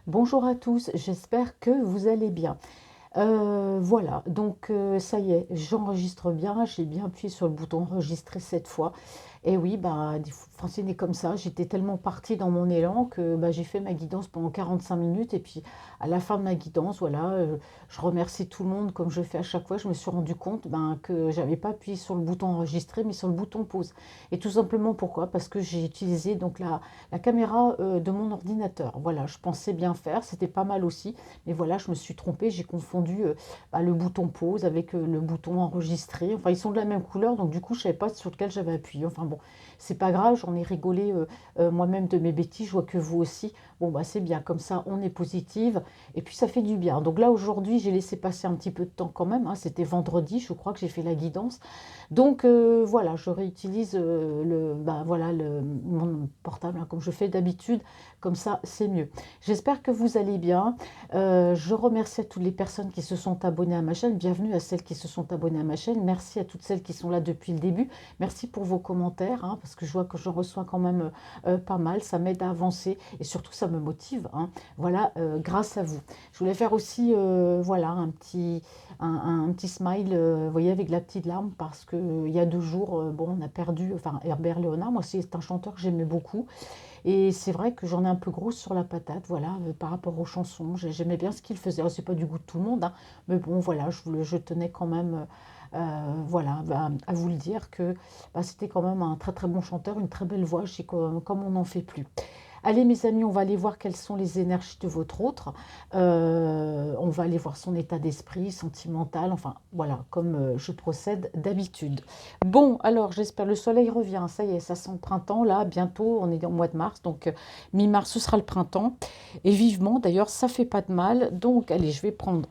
Bonjour à tous, j'espère que vous allez bien. Voilà, donc ça y est, j'enregistre bien, j'ai bien appuyé sur le bouton enregistrer cette fois. Et oui, bah, Francine est comme ça, j'étais tellement partie dans mon élan que bah, j'ai fait ma guidance pendant 45 minutes. Et puis à la fin de ma guidance, voilà, je remercie tout le monde comme je fais à chaque fois. Je me suis rendu compte ben, que j'avais pas appuyé sur le bouton enregistrer, mais sur le bouton pause. Et tout simplement pourquoi? Parce que j'ai utilisé donc la caméra de mon ordinateur. Voilà, je pensais bien faire, c'était pas mal aussi. Mais voilà, je me suis trompée, j'ai confondu le bouton pause avec le bouton enregistrer. Enfin, ils sont de la même couleur, donc du coup, je ne savais pas sur lequel j'avais appuyé. Enfin bon, c'est pas grave, j'en ai rigolé moi-même de mes bêtises, je vois que vous aussi. Bon, bah c'est bien, comme ça, on est positive, et puis ça fait du bien. Donc là, aujourd'hui, j'ai laissé passer un petit peu de temps quand même, hein. C'était vendredi, je crois que j'ai fait la guidance. Donc voilà, je réutilise mon portable hein, comme je fais d'habitude, comme ça, c'est mieux. J'espère que vous allez bien. Je remercie à toutes les personnes qui se sont abonnées à ma chaîne. Bienvenue à celles qui se sont abonnées à ma chaîne. Merci à toutes celles qui sont là depuis le début. Merci pour vos commentaires, hein, parce que je vois que j'en reçois quand même pas mal. Ça m'aide à avancer et surtout ça me motive, hein. Voilà, grâce à vous. Je voulais faire aussi voilà, un petit smile, vous voyez, avec la petite larme, parce qu'il y a 2 jours, bon, on a perdu, enfin, Herbert Léonard, moi c'est un chanteur que j'aimais beaucoup. Et c'est vrai que j'en ai un peu grosse sur la patate, voilà, par rapport aux chansons. J'aimais bien ce qu'il faisait. Alors, c'est pas du goût de tout le monde, hein, mais bon, voilà, je tenais quand même, voilà, bah, à vous le dire que bah, c'était quand même un très très bon chanteur, une très belle voix, je sais comme on n'en fait plus. Allez mes amis, on va aller voir quelles sont les énergies de votre autre. On va aller voir son état d'esprit, sentimental, enfin voilà, comme je procède d'habitude. Bon, alors j'espère, le soleil revient, ça y est, ça sent le printemps, là, bientôt, on est au mois de mars, donc mi-mars, ce sera le printemps. Et vivement, d'ailleurs, ça fait pas de mal. Donc, allez, je vais prendre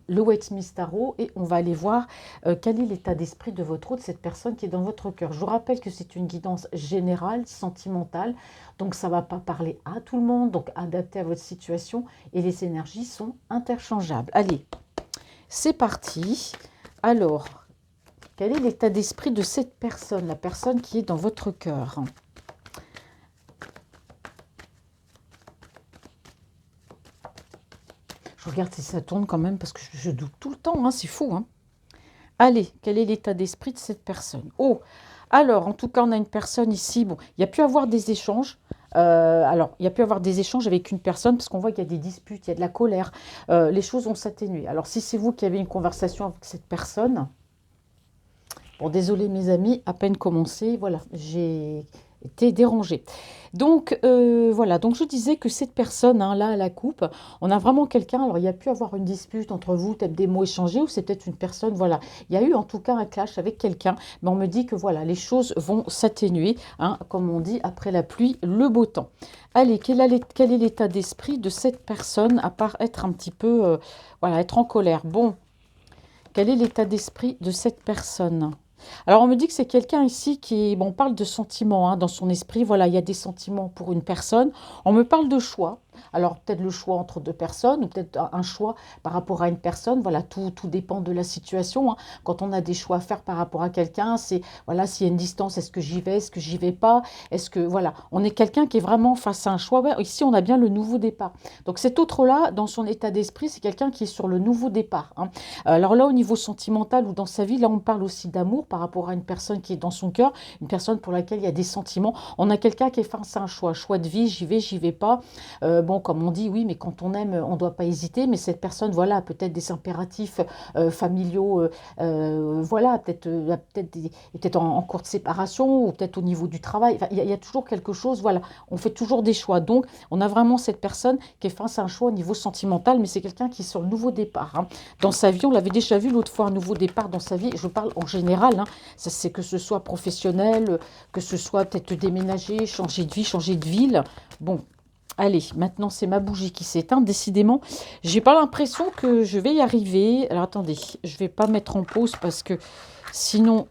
le White Smith Tarot et on va aller voir quel est l'état d'esprit de votre autre, cette personne qui est dans votre cœur. Je vous rappelle que c'est une guidance générale, sentimentale, donc ça ne va pas parler à tout le monde, donc adapté à votre situation et les énergies sont interchangeables. Allez, c'est parti. Alors, quel est l'état d'esprit de cette personne, la personne qui est dans votre cœur? Je regarde si ça tourne quand même parce que je doute tout le temps, hein, c'est fou, hein. Allez, quel est l'état d'esprit de cette personne? Oh, alors, en tout cas, on a une personne ici. Bon, il y a pu avoir des échanges. Alors, il y a pu avoir des échanges avec une personne parce qu'on voit qu'il y a des disputes, il y a de la colère. Les choses vont s'atténuer. Alors, si c'est vous qui avez une conversation avec cette personne, bon, désolé mes amis, à peine commencé, voilà, j'ai été dérangée. Donc voilà, donc je disais que cette personne, hein, là, à la coupe, on a vraiment quelqu'un, alors il y a pu avoir une dispute entre vous, peut-être des mots échangés, ou c'est peut-être une personne, voilà, il y a eu en tout cas un clash avec quelqu'un, mais on me dit que voilà, les choses vont s'atténuer, hein, comme on dit, après la pluie, le beau temps. Allez, quel est l'état d'esprit de cette personne, à part être un petit peu, voilà, être en colère? Bon, quel est l'état d'esprit de cette personne? Alors, on me dit que c'est quelqu'un ici qui, bon, on parle de sentiments hein, dans son esprit. Voilà, il y a des sentiments pour une personne. On me parle de choix. Alors, peut-être le choix entre deux personnes ou peut-être un choix par rapport à une personne. Voilà, tout dépend de la situation, hein. Quand on a des choix à faire par rapport à quelqu'un, c'est, voilà, s'il y a une distance, est-ce que j'y vais, est-ce que j'y vais pas? Est-ce que, voilà, on est quelqu'un qui est vraiment face à un choix. Ouais, ici, on a bien le nouveau départ. Donc, cet autre-là, dans son état d'esprit, c'est quelqu'un qui est sur le nouveau départ, hein. Alors là, au niveau sentimental ou dans sa vie, là, on parle aussi d'amour par rapport à une personne qui est dans son cœur, une personne pour laquelle il y a des sentiments. On a quelqu'un qui est face à un choix de vie, j'y vais pas. Bon, comme on dit, oui, mais quand on aime, on ne doit pas hésiter. Mais cette personne, voilà, a peut-être des impératifs familiaux, voilà, peut-être en cours de séparation ou peut-être au niveau du travail. Enfin, il y a toujours quelque chose, voilà, on fait toujours des choix. Donc, on a vraiment cette personne qui est face à un choix au niveau sentimental, mais c'est quelqu'un qui est sur le nouveau départ, hein. Dans sa vie, on l'avait déjà vu l'autre fois, un nouveau départ dans sa vie. Je parle en général, hein. Ça, c'est que ce soit professionnel, que ce soit peut-être déménager, changer de vie, changer de ville. Bon, allez, maintenant c'est ma bougie qui s'éteint. Décidément, j'ai pas l'impression que je vais y arriver. Alors attendez, je vais pas mettre en pause parce que sinon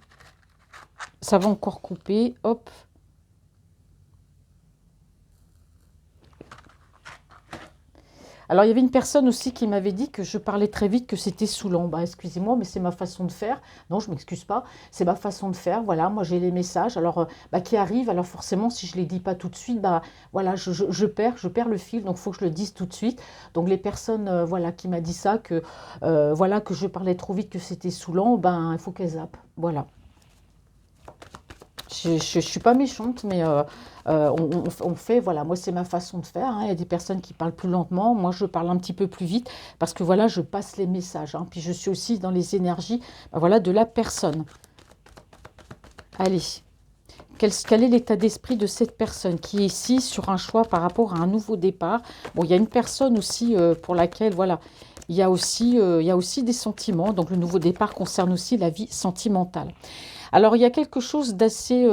ça va encore couper. Hop. Alors, il y avait une personne aussi qui m'avait dit que je parlais très vite, que c'était saoulant. Bah, excusez-moi, mais c'est ma façon de faire. Non, je m'excuse pas. C'est ma façon de faire. Voilà, moi, j'ai les messages alors, bah, qui arrivent. Alors, forcément, si je ne les dis pas tout de suite, bah, voilà, je perds le fil. Donc, il faut que je le dise tout de suite. Donc, les personnes voilà, qui m'a dit ça, voilà, que je parlais trop vite, que c'était saoulant, ben, il faut qu'elles zappent. Voilà. Je ne suis pas méchante, mais on fait, voilà, moi c'est ma façon de faire, hein. Il y a des personnes qui parlent plus lentement, moi je parle un petit peu plus vite, parce que voilà, je passe les messages, hein. Puis je suis aussi dans les énergies, ben, voilà, de la personne. Allez, quel est l'état d'esprit de cette personne qui est ici sur un choix par rapport à un nouveau départ? Bon, il y a une personne aussi pour laquelle, voilà, il y a aussi des sentiments, donc le nouveau départ concerne aussi la vie sentimentale. Alors, il y a quelque chose d'assez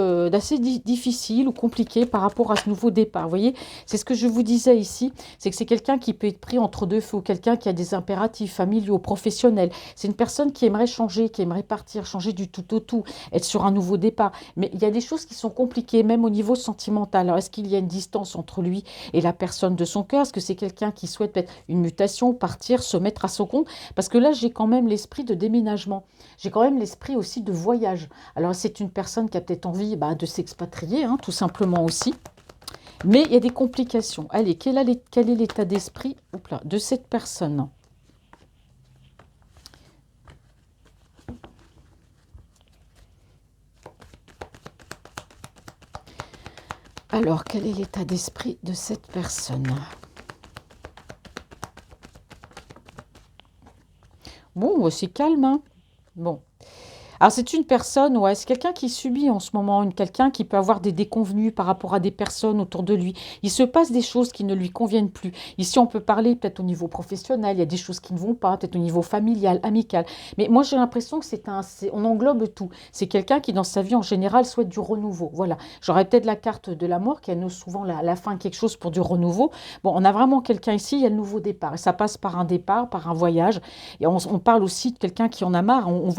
difficile ou compliqué par rapport à ce nouveau départ. Vous voyez, c'est ce que je vous disais ici, c'est que c'est quelqu'un qui peut être pris entre deux feux, quelqu'un qui a des impératifs familiaux, professionnels. C'est une personne qui aimerait changer, qui aimerait partir, changer du tout au tout, être sur un nouveau départ. Mais il y a des choses qui sont compliquées, même au niveau sentimental. Alors, est-ce qu'il y a une distance entre lui et la personne de son cœur? Est-ce que c'est quelqu'un qui souhaite peut-être une mutation, partir, se mettre à son compte? Parce que là, j'ai quand même l'esprit de déménagement. J'ai quand même l'esprit aussi de voyage. Alors, c'est une personne qui a peut-être envie de s'expatrier, hein, tout simplement aussi. Mais il y a des complications. Allez, quel est l'état d'esprit de cette personne? Alors, quel est l'état d'esprit de cette personne? Bon, c'est calme, hein. Bon. Alors, c'est une personne, ouais, c'est quelqu'un qui subit en ce moment, quelqu'un qui peut avoir des déconvenues par rapport à des personnes autour de lui. Il se passe des choses qui ne lui conviennent plus. Ici, on peut parler peut-être au niveau professionnel, il y a des choses qui ne vont pas, peut-être au niveau familial, amical. Mais moi, j'ai l'impression que on englobe tout. C'est quelqu'un qui, dans sa vie en général, souhaite du renouveau. Voilà. J'aurais peut-être la carte de la mort qui annonce souvent la fin, quelque chose pour du renouveau. Bon, on a vraiment quelqu'un ici, il y a le nouveau départ. Et ça passe par un départ, par un voyage. Et on parle aussi de quelqu'un qui en a marre. On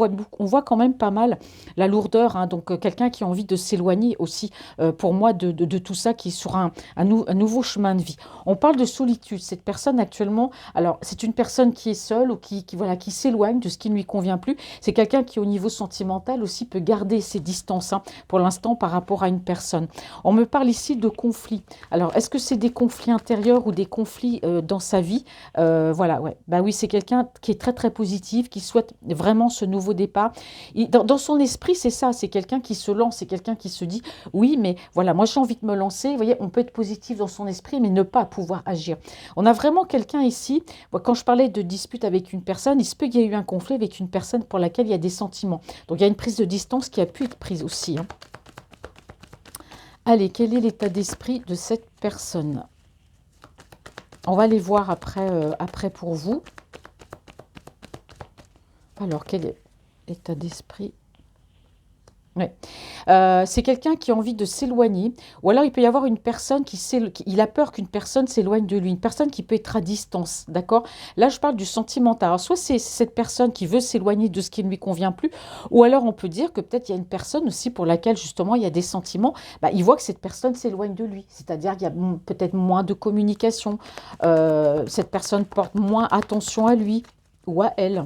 voit quand même pas mal la lourdeur, hein. Donc quelqu'un qui a envie de s'éloigner aussi, pour moi, de tout ça, qui est sur un nouveau chemin de vie. On parle de solitude. Cette personne actuellement, alors c'est une personne qui est seule ou voilà, qui s'éloigne de ce qui ne lui convient plus. C'est quelqu'un qui, au niveau sentimental aussi, peut garder ses distances, hein, pour l'instant, par rapport à une personne. On me parle ici de conflits. Alors, est-ce que c'est des conflits intérieurs ou des conflits dans sa vie? Voilà, ouais. Bah oui, c'est quelqu'un qui est très très positif, qui souhaite vraiment ce nouveau départ. Dans son esprit, c'est ça, c'est quelqu'un qui se lance, c'est quelqu'un qui se dit, oui, mais voilà, moi j'ai envie de me lancer. Vous voyez, on peut être positif dans son esprit, mais ne pas pouvoir agir. On a vraiment quelqu'un ici, quand je parlais de dispute avec une personne, il se peut qu'il y ait eu un conflit avec une personne pour laquelle il y a des sentiments. Donc il y a une prise de distance qui a pu être prise aussi, hein. Allez, quel est l'état d'esprit de cette personne? On va les voir après pour vous. Alors, quel est l'état d'esprit? Ouais. C'est quelqu'un qui a envie de s'éloigner, ou alors il peut y avoir une personne il a peur qu'une personne s'éloigne de lui, une personne qui peut être à distance, d'accord? Là, je parle du sentimental. Alors, soit c'est cette personne qui veut s'éloigner de ce qui ne lui convient plus, ou alors on peut dire que peut-être il y a une personne aussi pour laquelle justement il y a des sentiments, il voit que cette personne s'éloigne de lui, c'est-à-dire qu'il y a peut-être moins de communication, cette personne porte moins attention à lui ou à elle.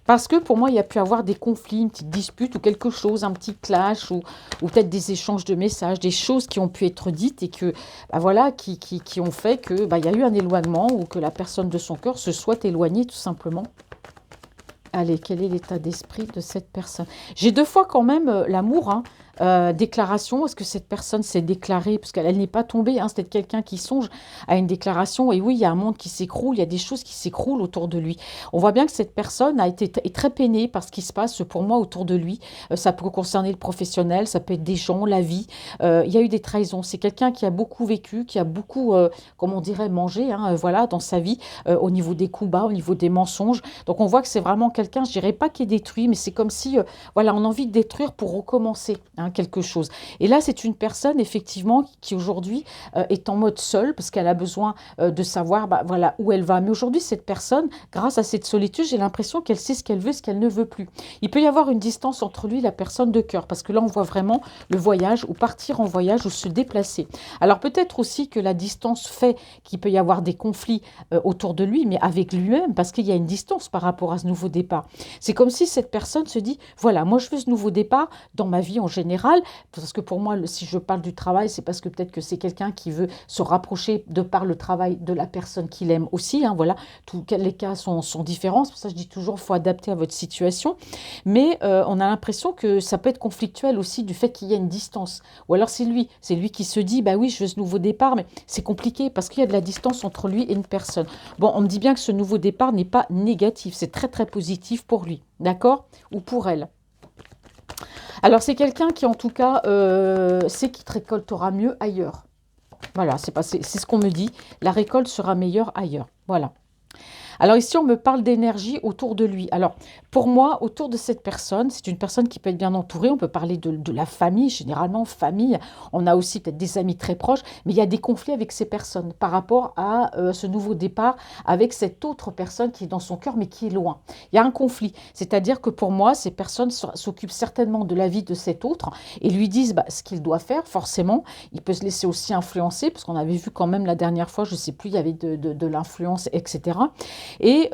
Parce que pour moi, il y a pu avoir des conflits, une petite dispute ou quelque chose, un petit clash ou peut-être des échanges de messages, des choses qui ont pu être dites et que, voilà, qui ont fait que il y a eu un éloignement ou que la personne de son cœur se soit éloignée tout simplement. Allez, quel est l'état d'esprit de cette personne? J'ai deux fois quand même l'amour, hein. Déclaration, est-ce que cette personne s'est déclarée? Parce qu'elle n'est pas tombée, hein, c'est peut-être quelqu'un qui songe à une déclaration. Et oui, il y a un monde qui s'écroule, il y a des choses qui s'écroulent autour de lui. On voit bien que cette personne est très peinée par ce qui se passe pour moi autour de lui. Ça peut concerner le professionnel, ça peut être des gens, la vie. Il y a eu des trahisons. C'est quelqu'un qui a beaucoup vécu, qui a beaucoup, comme on dirait, mangé, hein, voilà, dans sa vie, au niveau des coups bas, au niveau des mensonges. Donc on voit que c'est vraiment quelqu'un, je dirais pas qui est détruit, mais c'est comme si, voilà, on a envie de détruire pour recommencer, hein, hein, quelque chose. Et là, c'est une personne, effectivement, qui aujourd'hui est en mode seule, parce qu'elle a besoin de savoir bah, voilà, où elle va. Mais aujourd'hui, cette personne, grâce à cette solitude, j'ai l'impression qu'elle sait ce qu'elle veut, ce qu'elle ne veut plus. Il peut y avoir une distance entre lui et la personne de cœur, parce que là, on voit vraiment le voyage, ou partir en voyage, ou se déplacer. Alors peut-être aussi que la distance fait qu'il peut y avoir des conflits autour de lui, mais avec lui-même, parce qu'il y a une distance par rapport à ce nouveau départ. C'est comme si cette personne se dit, voilà, moi je veux ce nouveau départ dans ma vie en général, parce que pour moi, si je parle du travail, c'est parce que peut-être que c'est quelqu'un qui veut se rapprocher de par le travail de la personne qu'il aime aussi, hein, voilà, tous les cas sont différents, c'est pour ça que je dis toujours, il faut adapter à votre situation, mais on a l'impression que ça peut être conflictuel aussi du fait qu'il y a une distance, ou alors c'est lui qui se dit, bah oui, je veux ce nouveau départ, mais c'est compliqué parce qu'il y a de la distance entre lui et une personne. Bon, on me dit bien que ce nouveau départ n'est pas négatif, c'est très très positif pour lui, d'accord? Ou pour elle. Alors c'est quelqu'un qui en tout cas sait qu'il te récoltera mieux ailleurs. Voilà, c'est ce qu'on me dit. La récolte sera meilleure ailleurs. Voilà. Alors ici, on me parle d'énergie autour de lui. Alors, pour moi, autour de cette personne, c'est une personne qui peut être bien entourée. On peut parler de la famille, généralement famille. On a aussi peut-être des amis très proches, mais il y a des conflits avec ces personnes par rapport à ce nouveau départ avec cette autre personne qui est dans son cœur, mais qui est loin. Il y a un conflit. C'est-à-dire que pour moi, ces personnes s'occupent certainement de la vie de cet autre et lui disent bah, ce qu'il doit faire, forcément. Il peut se laisser aussi influencer, parce qu'on avait vu quand même la dernière fois, je ne sais plus, il y avait de l'influence, etc. Et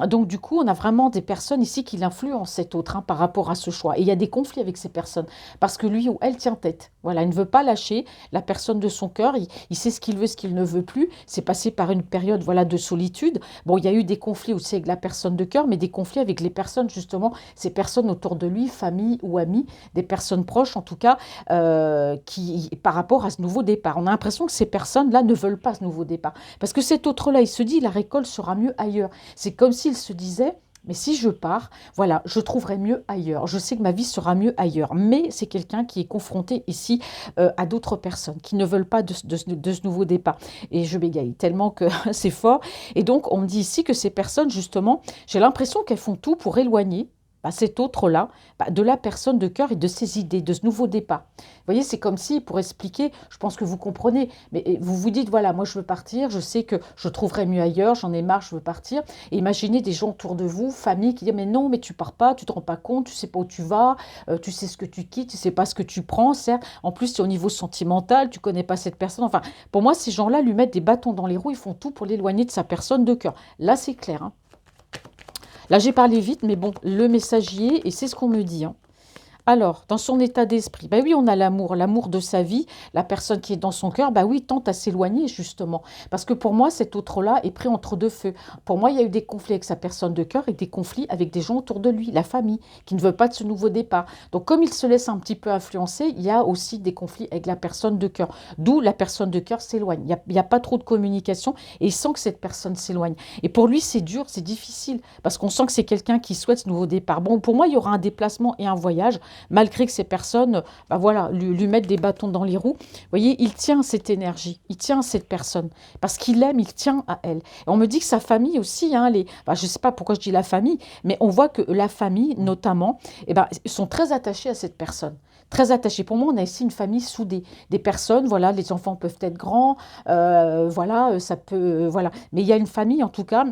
donc, du coup, on a vraiment des personnes ici qui l'influencent, cet autre, hein, par rapport à ce choix. Et il y a des conflits avec ces personnes, parce que lui ou elle tient tête. Voilà, il ne veut pas lâcher la personne de son cœur. Il sait ce qu'il veut, ce qu'il ne veut plus. C'est passé par une période voilà, de solitude. Bon, il y a eu des conflits aussi avec la personne de cœur, mais des conflits avec les personnes, justement, ces personnes autour de lui, famille ou amis, des personnes proches, en tout cas, par rapport à ce nouveau départ. On a l'impression que ces personnes-là ne veulent pas ce nouveau départ. Parce que cet autre-là, il se dit, la récolte sera mieux ailleurs. C'est comme s'il se disait, mais si je pars, voilà, je trouverai mieux ailleurs. Je sais que ma vie sera mieux ailleurs. Mais c'est quelqu'un qui est confronté ici à d'autres personnes qui ne veulent pas de ce nouveau départ. Et je bégaye tellement que c'est fort. Et donc, on me dit ici que ces personnes, justement, j'ai l'impression qu'elles font tout pour éloigner cet autre-là, de la personne de cœur et de ses idées, de ce nouveau départ. Vous voyez, c'est comme si, pour expliquer, je pense que vous comprenez, mais vous vous dites, voilà, moi je veux partir, je sais que je trouverai mieux ailleurs, j'en ai marre, je veux partir. Et imaginez des gens autour de vous, famille, qui disent, mais non, mais tu pars pas, tu te rends pas compte, tu sais pas où tu vas, tu sais ce que tu quittes, tu sais pas ce que tu prends, certes. En plus, c'est au niveau sentimental, tu connais pas cette personne. Enfin, pour moi, ces gens-là lui mettent des bâtons dans les roues, ils font tout pour l'éloigner de sa personne de cœur. Là, c'est clair, hein. Là, j'ai parlé vite, mais bon, le messager, et c'est ce qu'on me dit, hein. Alors, dans son état d'esprit, bah oui, on a l'amour de sa vie, la personne qui est dans son cœur, bah oui, tente à s'éloigner justement. Parce que pour moi, cet autre-là est pris entre deux feux. Pour moi, il y a eu des conflits avec sa personne de cœur et des conflits avec des gens autour de lui, la famille, qui ne veut pas de ce nouveau départ. Donc, comme il se laisse un petit peu influencer, il y a aussi des conflits avec la personne de cœur. D'où la personne de cœur s'éloigne. Il n'y a pas trop de communication et il sent que cette personne s'éloigne. Et pour lui, c'est dur, c'est difficile, parce qu'on sent que c'est quelqu'un qui souhaite ce nouveau départ. Bon, pour moi, il y aura un déplacement et un voyage, malgré que ces personnes bah voilà, lui mettent des bâtons dans les roues. Vous voyez, il tient cette énergie, il tient cette personne, parce qu'il l'aime, il tient à elle. Et on me dit que sa famille aussi, hein, je ne sais pas pourquoi je dis la famille, mais on voit que la famille, notamment, sont très attachés à cette personne. Très attachés. Pour moi, on a ici une famille soudée. Des personnes, voilà, les enfants peuvent être grands, voilà, ça peut, voilà. Mais il y a une famille, en tout cas,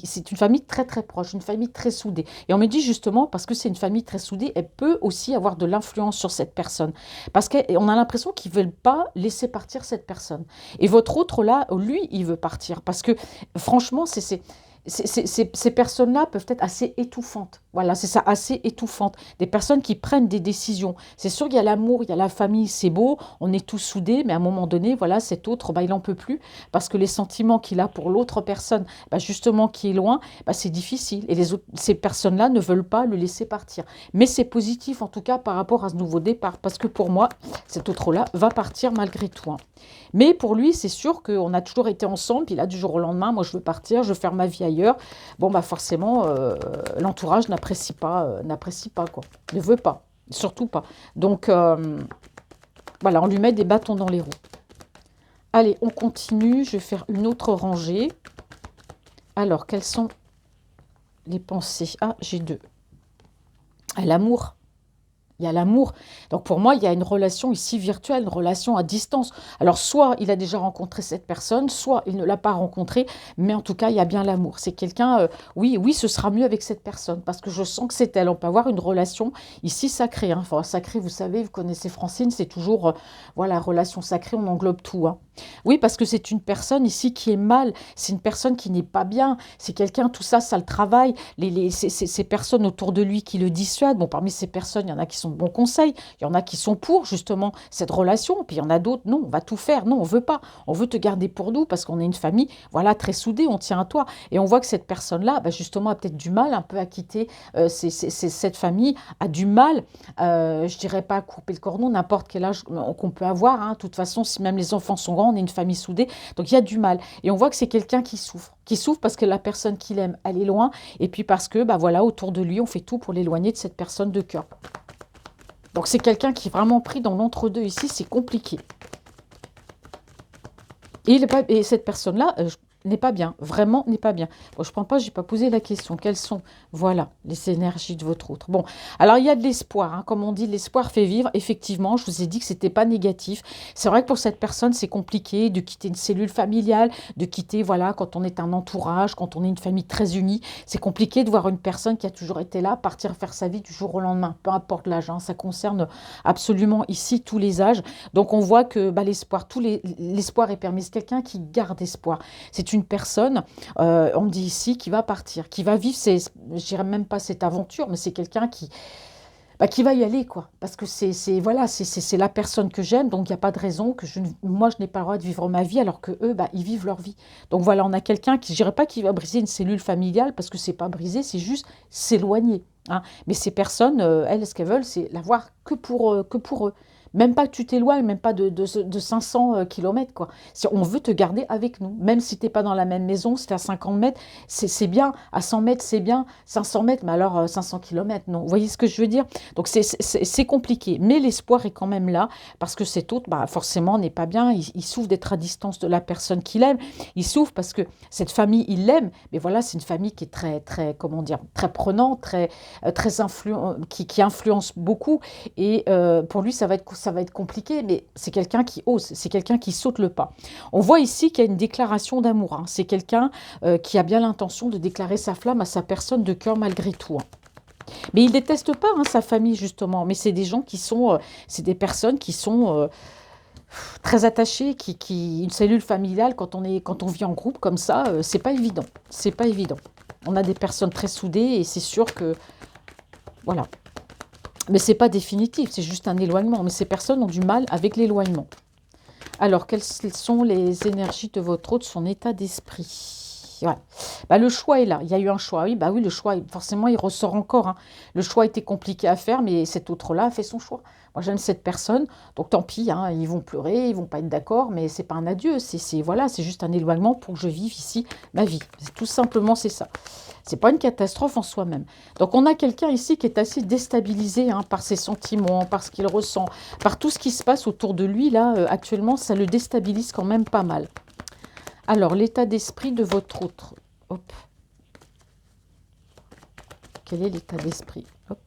c'est une famille très très proche, une famille très soudée. Et on me dit justement, parce que c'est une famille très soudée, elle peut aussi avoir de l'influence sur cette personne. Parce qu'on a l'impression qu'ils ne veulent pas laisser partir cette personne. Et votre autre, là, lui, il veut partir. Parce que, franchement, ces personnes-là peuvent être assez étouffantes. Voilà, c'est ça, assez étouffantes. Des personnes qui prennent des décisions. C'est sûr qu'il y a l'amour, il y a la famille, c'est beau, on est tous soudés, mais à un moment donné, voilà, cet autre, il n'en peut plus, parce que les sentiments qu'il a pour l'autre personne, justement, qui est loin, c'est difficile. Et ces personnes-là ne veulent pas le laisser partir. Mais c'est positif, en tout cas, par rapport à ce nouveau départ, parce que pour moi, cet autre-là va partir malgré tout, hein. Mais pour lui, c'est sûr qu'on a toujours été ensemble, puis là, du jour au lendemain, moi, je veux partir, je veux faire ma vie ailleurs. Bon, forcément, l'entourage n'apprécie pas, quoi. Ne veut pas, surtout pas. Donc, voilà, on lui met des bâtons dans les roues. Allez, on continue, je vais faire une autre rangée. Alors, quelles sont les pensées? Ah, j'ai deux. L'amour. Il Il y a l'amour. Donc pour moi, il y a une relation ici virtuelle, une relation à distance. Alors soit il a déjà rencontré cette personne, soit il ne l'a pas rencontrée, mais en tout cas, il y a bien l'amour. C'est quelqu'un, oui, oui, ce sera mieux avec cette personne, parce que je sens que c'est elle. On peut avoir une relation ici sacrée. Hein. Enfin, sacrée, vous savez, vous connaissez Francine, c'est toujours, voilà, relation sacrée, on englobe tout. Hein. Oui, parce que c'est une personne ici qui est mal, c'est une personne qui n'est pas bien, c'est quelqu'un, tout ça, ça le travaille, ces personnes autour de lui qui le dissuadent. Bon, parmi ces personnes, il y en a qui sont de bons conseils, il y en a qui sont pour justement cette relation, puis il y en a d'autres, non, on va tout faire, non, on veut pas, on veut te garder pour nous parce qu'on est une famille, voilà, très soudée, on tient à toi. Et on voit que cette personne-là, bah, justement, a peut-être du mal un peu à quitter cette famille, a du mal, je dirais pas à couper le cordon, n'importe quel âge qu'on peut avoir, hein. De toute façon, si même les enfants sont grands, on est une famille soudée, donc il y a du mal. Et on voit que c'est quelqu'un qui souffre parce que la personne qu'il aime, elle est loin, et puis parce que, bah voilà, autour de lui, on fait tout pour l'éloigner de cette personne de cœur. Donc c'est quelqu'un qui est vraiment pris dans l'entre-deux ici, c'est compliqué. Et cette personne-là n'est pas bien, vraiment n'est pas bien. Bon, je ne prends pas, je n'ai pas posé la question. Quelles sont, voilà, les énergies de votre autre? Bon, alors il y a de l'espoir, hein, comme on dit, l'espoir fait vivre. Effectivement, je vous ai dit que ce n'était pas négatif. C'est vrai que pour cette personne, c'est compliqué de quitter une cellule familiale, de quitter, voilà, quand on est un entourage, quand on est une famille très unie. C'est compliqué de voir une personne qui a toujours été là partir faire sa vie du jour au lendemain, peu importe l'âge. Hein, ça concerne absolument ici tous les âges. Donc on voit que bah, l'espoir est permis. C'est quelqu'un qui garde espoir. C'est une personne, on me dit ici, qui va partir, qui va vivre, je dirais même pas cette aventure, mais c'est quelqu'un qui va y aller, quoi. Parce que voilà, c'est la personne que j'aime, donc il n'y a pas de raison que moi, je n'ai pas le droit de vivre ma vie, alors que eux, bah, ils vivent leur vie. Donc voilà, on a quelqu'un qui, je dirais pas qu'il va briser une cellule familiale, parce que c'est pas briser, c'est juste s'éloigner. Hein. Mais ces personnes, elles, ce qu'elles veulent, c'est l'avoir que pour eux. Même pas que tu t'éloignes, même pas de 500 kilomètres, quoi. On veut te garder avec nous. Même si tu n'es pas dans la même maison, si tu es à 50 mètres, c'est bien. À 100 mètres, c'est bien. 500 mètres, mais alors 500 kilomètres, non. Vous voyez ce que je veux dire? Donc c'est compliqué. Mais l'espoir est quand même là, parce que cet autre, bah, forcément, n'est pas bien. Il souffre d'être à distance de la personne qu'il aime. Il souffre parce que cette famille, il l'aime. Mais voilà, c'est une famille qui est très, très, comment dire, très prenante, très qui influence beaucoup. Et pour lui, ça va être compliqué, mais c'est quelqu'un qui ose, c'est quelqu'un qui saute le pas. On voit ici qu'il y a une déclaration d'amour. Hein. C'est quelqu'un qui a bien l'intention de déclarer sa flamme à sa personne de cœur malgré tout. Hein. Mais il déteste pas sa famille, justement. Mais c'est des gens qui sont, c'est des personnes qui sont très attachées, une cellule familiale, quand on vit en groupe comme ça, c'est pas évident. C'est pas évident. On a des personnes très soudées et c'est sûr que, voilà. Mais ce n'est pas définitif, c'est juste un éloignement. Mais ces personnes ont du mal avec l'éloignement. Alors, quelles sont les énergies de votre autre, son état d'esprit? Ouais. Bah, le choix est là. Il y a eu un choix. Oui, bah oui, le choix, forcément, il ressort encore. Hein. Le choix était compliqué à faire, mais cet autre-là a fait son choix. Moi, j'aime cette personne, donc tant pis. Hein, ils vont pleurer, ils vont pas être d'accord, mais c'est pas un adieu. Voilà, c'est juste un éloignement pour que je vive ici ma vie. Tout simplement, c'est ça. C'est pas une catastrophe en soi-même. Donc, on a quelqu'un ici qui est assez déstabilisé par ses sentiments, par ce qu'il ressent, par tout ce qui se passe autour de lui. Là, actuellement, ça le déstabilise quand même pas mal. Alors, l'état d'esprit de votre autre. Hop. Quel est l'état d'esprit? Hop.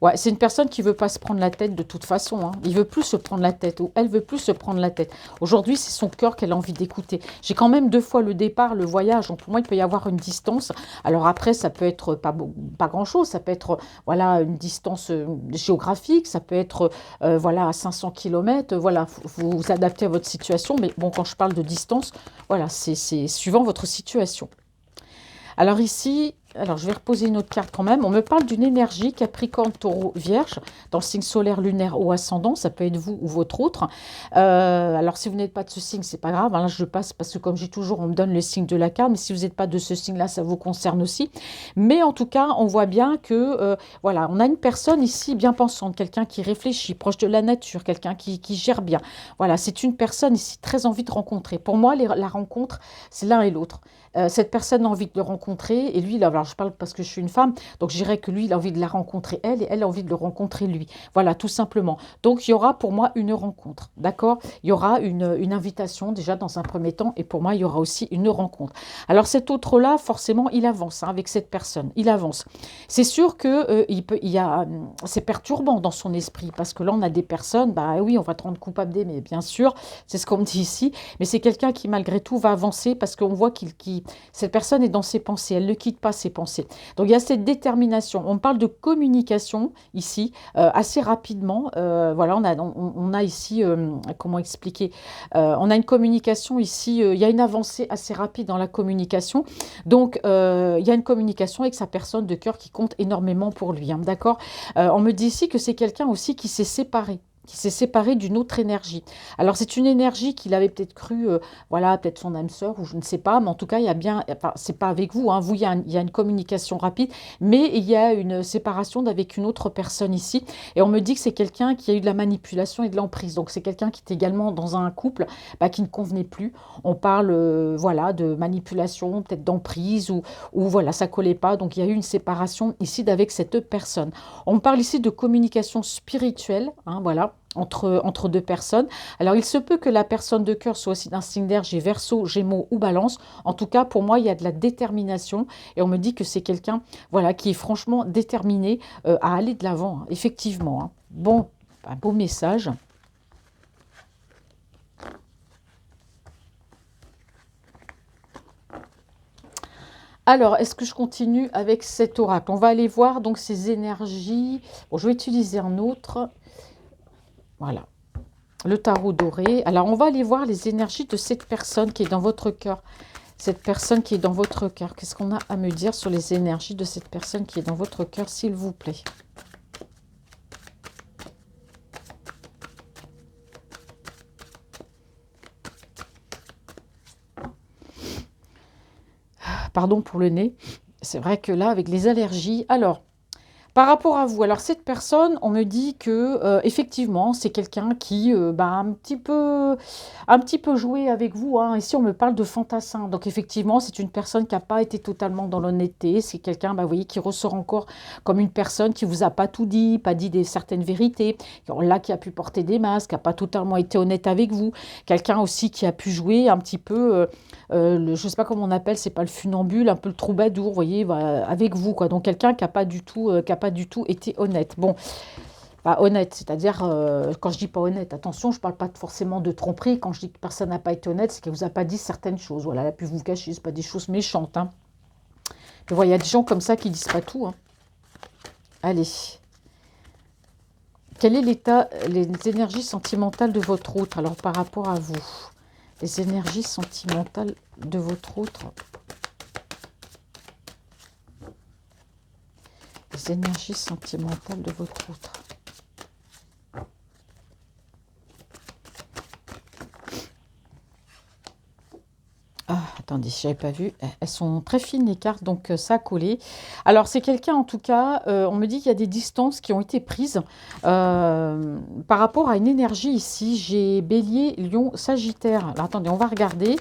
Ouais, c'est une personne qui ne veut pas se prendre la tête de toute façon. Hein. Il ne veut plus se prendre la tête, ou elle ne veut plus se prendre la tête. Aujourd'hui, c'est son cœur qu'elle a envie d'écouter. J'ai quand même 2 fois le départ, le voyage. Donc pour moi, il peut y avoir une distance. Alors après, ça peut être pas grand-chose. Ça peut être voilà, une distance géographique. Ça peut être voilà, à 500 km. Voilà, vous vous adaptez à votre situation. Mais bon, quand je parle de distance, voilà, c'est suivant votre situation. Alors ici, je vais reposer une autre carte quand même. On me parle d'une énergie Capricorne, Taureau, Vierge, dans le signe solaire, lunaire ou ascendant. Ça peut être vous ou votre autre. Alors si vous n'êtes pas de ce signe, c'est pas grave. Là, je passe parce que comme j'ai toujours, on me donne le signe de la carte. Mais si vous n'êtes pas de ce signe-là, ça vous concerne aussi. Mais en tout cas, on voit bien que, voilà, on a une personne ici bien pensante, quelqu'un qui réfléchit, proche de la nature, quelqu'un qui gère bien. Voilà, c'est une personne ici très envie de rencontrer. Pour moi, la rencontre, c'est l'un et l'autre. cette personne a envie de le rencontrer, et lui, alors je parle parce que je suis une femme, donc je dirais que lui, il a envie de la rencontrer elle, et elle a envie de le rencontrer lui. Voilà, tout simplement. Donc, il y aura pour moi une rencontre, d'accord? Il y aura une invitation déjà dans un premier temps, et pour moi, il y aura aussi une rencontre. Alors, cet autre-là, forcément, il avance hein, avec cette personne, il avance. C'est sûr que c'est perturbant dans son esprit, parce que là, on a des personnes, bah oui, on va te rendre coupable d'aimer, bien sûr, c'est ce qu'on me dit ici, mais c'est quelqu'un qui, malgré tout, va avancer, parce qu'on voit cette personne est dans ses pensées, elle ne quitte pas ses pensées. Donc, il y a cette détermination. On parle de communication ici, assez rapidement. Voilà, on a ici, comment expliquer, on a une communication ici, il y a une avancée assez rapide dans la communication. Donc, il y a une communication avec sa personne de cœur qui compte énormément pour lui. Hein, d'accord. On me dit ici que c'est quelqu'un aussi qui s'est séparé d'une autre énergie. Alors, c'est une énergie qu'il avait peut-être cru, voilà, peut-être son âme sœur, ou je ne sais pas, mais en tout cas, il y a bien, enfin, c'est pas avec vous, hein, vous, il y a une communication rapide, mais il y a une séparation avec une autre personne ici, et on me dit que c'est quelqu'un qui a eu de la manipulation et de l'emprise, donc c'est quelqu'un qui est également dans un couple bah, qui ne convenait plus, on parle, voilà, de manipulation, peut-être d'emprise, ou voilà, ça collait pas, donc il y a eu une séparation ici d'avec cette personne. On parle ici de communication spirituelle, hein, voilà, entre deux personnes. Alors, il se peut que la personne de cœur soit aussi d'un signe d'air, j'ai Verseau, Gémeaux ou Balance. En tout cas, pour moi, il y a de la détermination et on me dit que c'est quelqu'un voilà, qui est franchement déterminé à aller de l'avant, hein, effectivement. Hein. Bon, un beau message. Alors, est-ce que je continue avec cet oracle? On va aller voir donc ces énergies. Bon, je vais utiliser un autre. Voilà. Le tarot doré. Alors, on va aller voir les énergies de cette personne qui est dans votre cœur. Cette personne qui est dans votre cœur. Qu'est-ce qu'on a à me dire sur les énergies de cette personne qui est dans votre cœur, s'il vous plaît? Pardon pour le nez. C'est vrai que là, avec les allergies... Alors, par rapport à vous, alors cette personne, on me dit que effectivement, c'est quelqu'un qui bah, un petit peu joué avec vous. Hein. Ici, on me parle de fantassin. Donc effectivement, c'est une personne qui n'a pas été totalement dans l'honnêteté. C'est quelqu'un, bah, vous voyez, qui ressort encore comme une personne qui vous a pas tout dit, pas dit certaines vérités. Là, qui a pu porter des masques, qui n'a pas totalement été honnête avec vous. Quelqu'un aussi qui a pu jouer un petit peu, je ne sais pas comment on appelle, c'est pas le funambule, un peu le troubadour, vous voyez, bah, avec vous, quoi. Donc quelqu'un qui n'a pas du tout, été honnête. Bon, pas honnête, c'est-à-dire, quand je dis pas honnête, attention, je parle pas forcément de tromperie. Quand je dis que personne n'a pas été honnête, c'est qu'elle vous a pas dit certaines choses. Voilà, elle a pu vous cacher, c'est pas des choses méchantes. Hein. Mais voilà, il y a des gens comme ça qui disent pas tout. Hein. Allez. Quel est l'état, les énergies sentimentales de votre autre, alors par rapport à vous? Les énergies sentimentales de votre autre. Les énergies sentimentales de votre autre. Ah, attendez, je n'avais pas vu. Elles sont très fines, les cartes, donc ça a collé. Alors, c'est quelqu'un, en tout cas, on me dit qu'il y a des distances qui ont été prises par rapport à une énergie ici. J'ai Bélier, Lion, Sagittaire. Alors, attendez, on va regarder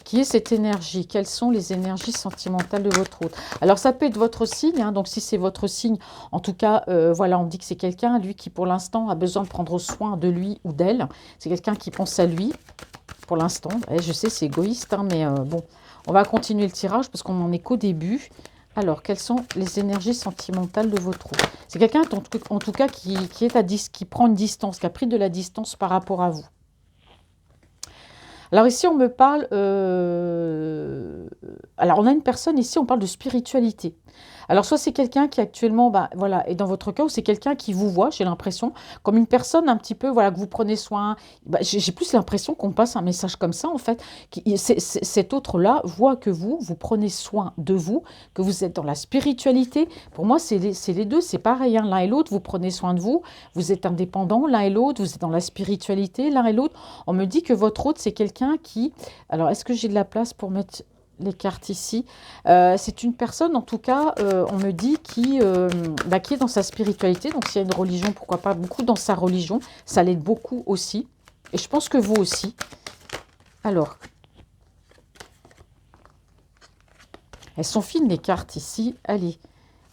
qui est cette énergie. Quelles sont les énergies sentimentales de votre autre? Alors, ça peut être votre signe. Hein, donc, si c'est votre signe, en tout cas, voilà, on me dit que c'est quelqu'un, lui, qui, pour l'instant, a besoin de prendre soin de lui ou d'elle. C'est quelqu'un qui pense à lui. Pour l'instant, je sais, c'est égoïste, hein, mais bon, on va continuer le tirage parce qu'on n'en est qu'au début. Alors, quelles sont les énergies sentimentales de votre autre? C'est quelqu'un, en tout cas, qui prend une distance, qui a pris de la distance par rapport à vous. Alors ici, on me parle... alors, on a une personne ici, on parle de spiritualité. Alors, soit c'est quelqu'un qui actuellement, bah, voilà, est dans votre cas, ou c'est quelqu'un qui vous voit, j'ai l'impression, comme une personne un petit peu, voilà, que vous prenez soin. Bah, j'ai plus l'impression qu'on passe un message comme ça, en fait. Cet autre-là voit que vous prenez soin de vous, que vous êtes dans la spiritualité. Pour moi, c'est les deux, c'est pareil. Hein, l'un et l'autre, vous prenez soin de vous, vous êtes indépendants, l'un et l'autre, vous êtes dans la spiritualité, l'un et l'autre. On me dit que votre autre, c'est quelqu'un qui... Alors, est-ce que j'ai de la place pour mettre les cartes ici? C'est une personne, en tout cas, on me dit, qui est dans sa spiritualité. Donc, s'il y a une religion, pourquoi pas beaucoup dans sa religion. Ça l'aide beaucoup aussi. Et je pense que vous aussi. Alors, Elles sont fines les cartes ici. Allez,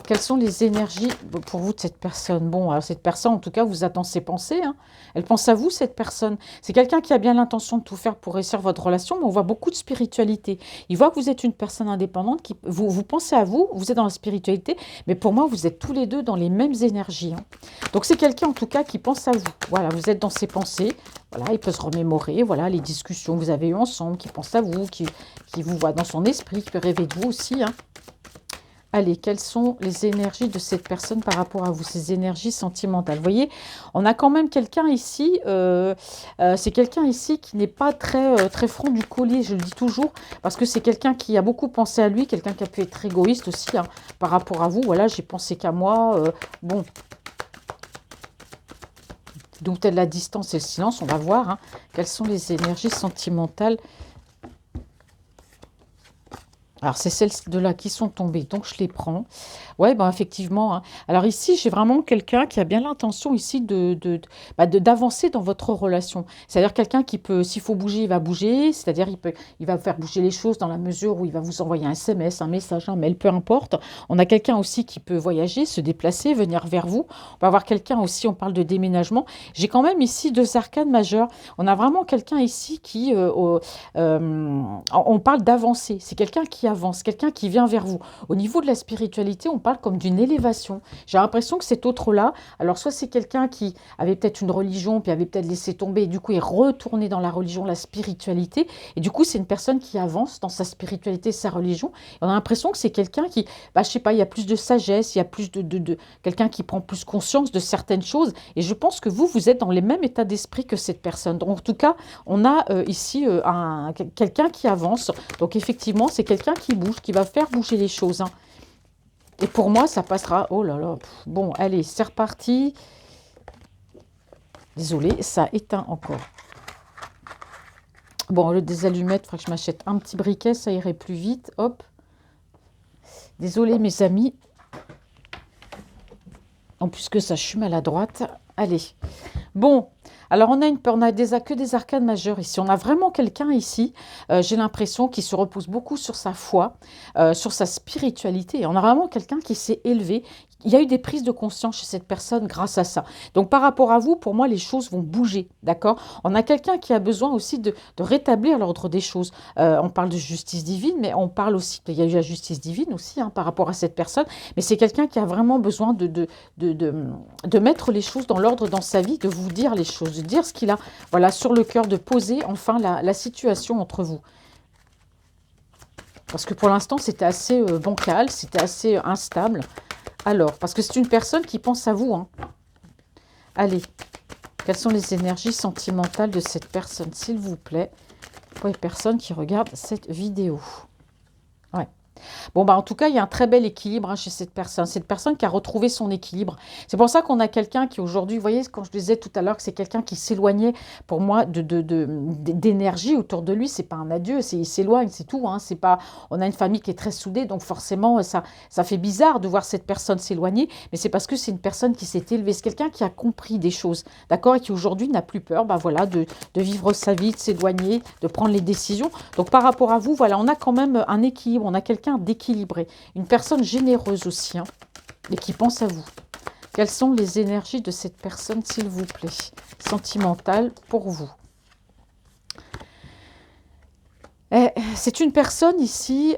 quelles sont les énergies pour vous de cette personne? Bon, alors cette personne, en tout cas, vous êtes dans ses pensées. Hein. Elle pense à vous, cette personne. C'est quelqu'un qui a bien l'intention de tout faire pour réussir votre relation, mais on voit beaucoup de spiritualité. Il voit que vous êtes une personne indépendante, vous pensez à vous, vous êtes dans la spiritualité, mais pour moi, vous êtes tous les deux dans les mêmes énergies. Hein. Donc c'est quelqu'un, en tout cas, qui pense à vous. Voilà, vous êtes dans ses pensées. Voilà, il peut se remémorer, voilà, les discussions que vous avez eues ensemble, qui pense à vous, qui vous voit dans son esprit, qui peut rêver de vous aussi, hein. Allez, quelles sont les énergies de cette personne par rapport à vous, ces énergies sentimentales? Vous voyez, on a quand même quelqu'un ici, c'est quelqu'un ici qui n'est pas très franc du collier, je le dis toujours, parce que c'est quelqu'un qui a beaucoup pensé à lui, quelqu'un qui a pu être égoïste aussi, hein, par rapport à vous. Voilà, j'ai pensé qu'à moi, bon, donc peut-être la distance et le silence, on va voir, hein, quelles sont les énergies sentimentales. Alors, c'est celles de là qui sont tombées, donc je les prends. Ouais, ben effectivement. Hein. Alors ici, j'ai vraiment quelqu'un qui a bien l'intention ici d'avancer dans votre relation. C'est-à-dire quelqu'un qui peut, s'il faut bouger, il va bouger. C'est-à-dire il va faire bouger les choses dans la mesure où il va vous envoyer un SMS, un message, un mail, peu importe. On a quelqu'un aussi qui peut voyager, se déplacer, venir vers vous. On va avoir quelqu'un aussi, on parle de déménagement. J'ai quand même ici 2 arcanes majeures. On a vraiment quelqu'un ici qui, on parle d'avancer. C'est quelqu'un qui avance, quelqu'un qui vient vers vous. Au niveau de la spiritualité, on parle comme d'une élévation. J'ai l'impression que cet autre-là, alors soit c'est quelqu'un qui avait peut-être une religion, puis avait peut-être laissé tomber, et du coup est retourné dans la religion, la spiritualité, et du coup c'est une personne qui avance dans sa spiritualité, sa religion. Et on a l'impression que c'est quelqu'un qui, je sais pas, il y a plus de sagesse, il y a plus quelqu'un qui prend plus conscience de certaines choses, et je pense que vous êtes dans les mêmes états d'esprit que cette personne. Donc en tout cas, on a ici quelqu'un qui avance, donc effectivement c'est quelqu'un qui bouge, qui va faire bouger les choses. Hein. Et pour moi, ça passera. Oh là là. Bon, allez, c'est reparti. Désolée, ça éteint encore. Bon, le des allumettes, il faudra que je m'achète un petit briquet, ça irait plus vite. Hop. Désolée, mes amis. En plus que ça, je suis maladroite. Allez. Bon. Alors, on a que des arcanes majeures ici. On a vraiment quelqu'un ici, j'ai l'impression, qui se repose beaucoup sur sa foi, sur sa spiritualité. On a vraiment quelqu'un qui s'est élevé. Il y a eu des prises de conscience chez cette personne grâce à ça. Donc, par rapport à vous, pour moi, les choses vont bouger, d'accord? On a quelqu'un qui a besoin aussi de rétablir l'ordre des choses. On parle de justice divine, mais on parle aussi, il y a eu la justice divine aussi, hein, par rapport à cette personne. Mais c'est quelqu'un qui a vraiment besoin de mettre les choses dans l'ordre dans sa vie, de vous dire les choses, de dire ce qu'il a, voilà, sur le cœur, de poser enfin la situation entre vous. Parce que pour l'instant, c'était assez bancal, c'était assez instable. Alors, parce que c'est une personne qui pense à vous. Hein. Allez, quelles sont les énergies sentimentales de cette personne, s'il vous plaît, pour les personnes qui regardent cette vidéo. Ouais. Bon, en tout cas, il y a un très bel équilibre hein, chez cette personne. Cette personne qui a retrouvé son équilibre. C'est pour ça qu'on a quelqu'un qui aujourd'hui, vous voyez, quand je disais tout à l'heure que c'est quelqu'un qui s'éloignait, pour moi, d'énergie autour de lui. C'est pas un adieu, il s'éloigne, c'est tout. Hein, c'est pas, on a une famille qui est très soudée, donc forcément, ça fait bizarre de voir cette personne s'éloigner, mais c'est parce que c'est une personne qui s'est élevée. C'est quelqu'un qui a compris des choses, d'accord, et qui aujourd'hui n'a plus peur, voilà, de vivre sa vie, de s'éloigner, de prendre les décisions. Donc, par rapport à vous, voilà, on a quand même un équilibre, on a quelqu'un d'équilibré, une personne généreuse aussi, hein, et qui pense à vous. Quelles sont les énergies de cette personne, s'il vous plaît, sentimentale pour vous? C'est une personne ici,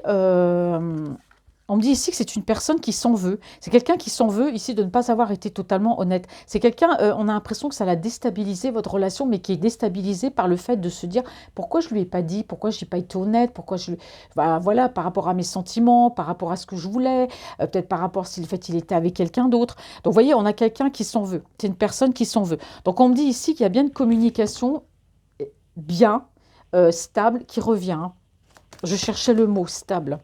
on me dit ici que c'est une personne qui s'en veut. C'est quelqu'un qui s'en veut ici de ne pas avoir été totalement honnête. C'est quelqu'un, on a l'impression que ça l'a déstabilisé votre relation, mais qui est déstabilisé par le fait de se dire pourquoi je lui ai pas dit, pourquoi je n'ai pas été honnête, pourquoi je voilà, par rapport à mes sentiments, par rapport à ce que je voulais, peut-être par rapport si le fait il était avec quelqu'un d'autre. Donc vous voyez, on a quelqu'un qui s'en veut. C'est une personne qui s'en veut. Donc on me dit ici qu'il y a bien une communication bien stable qui revient. Je cherchais le mot stable.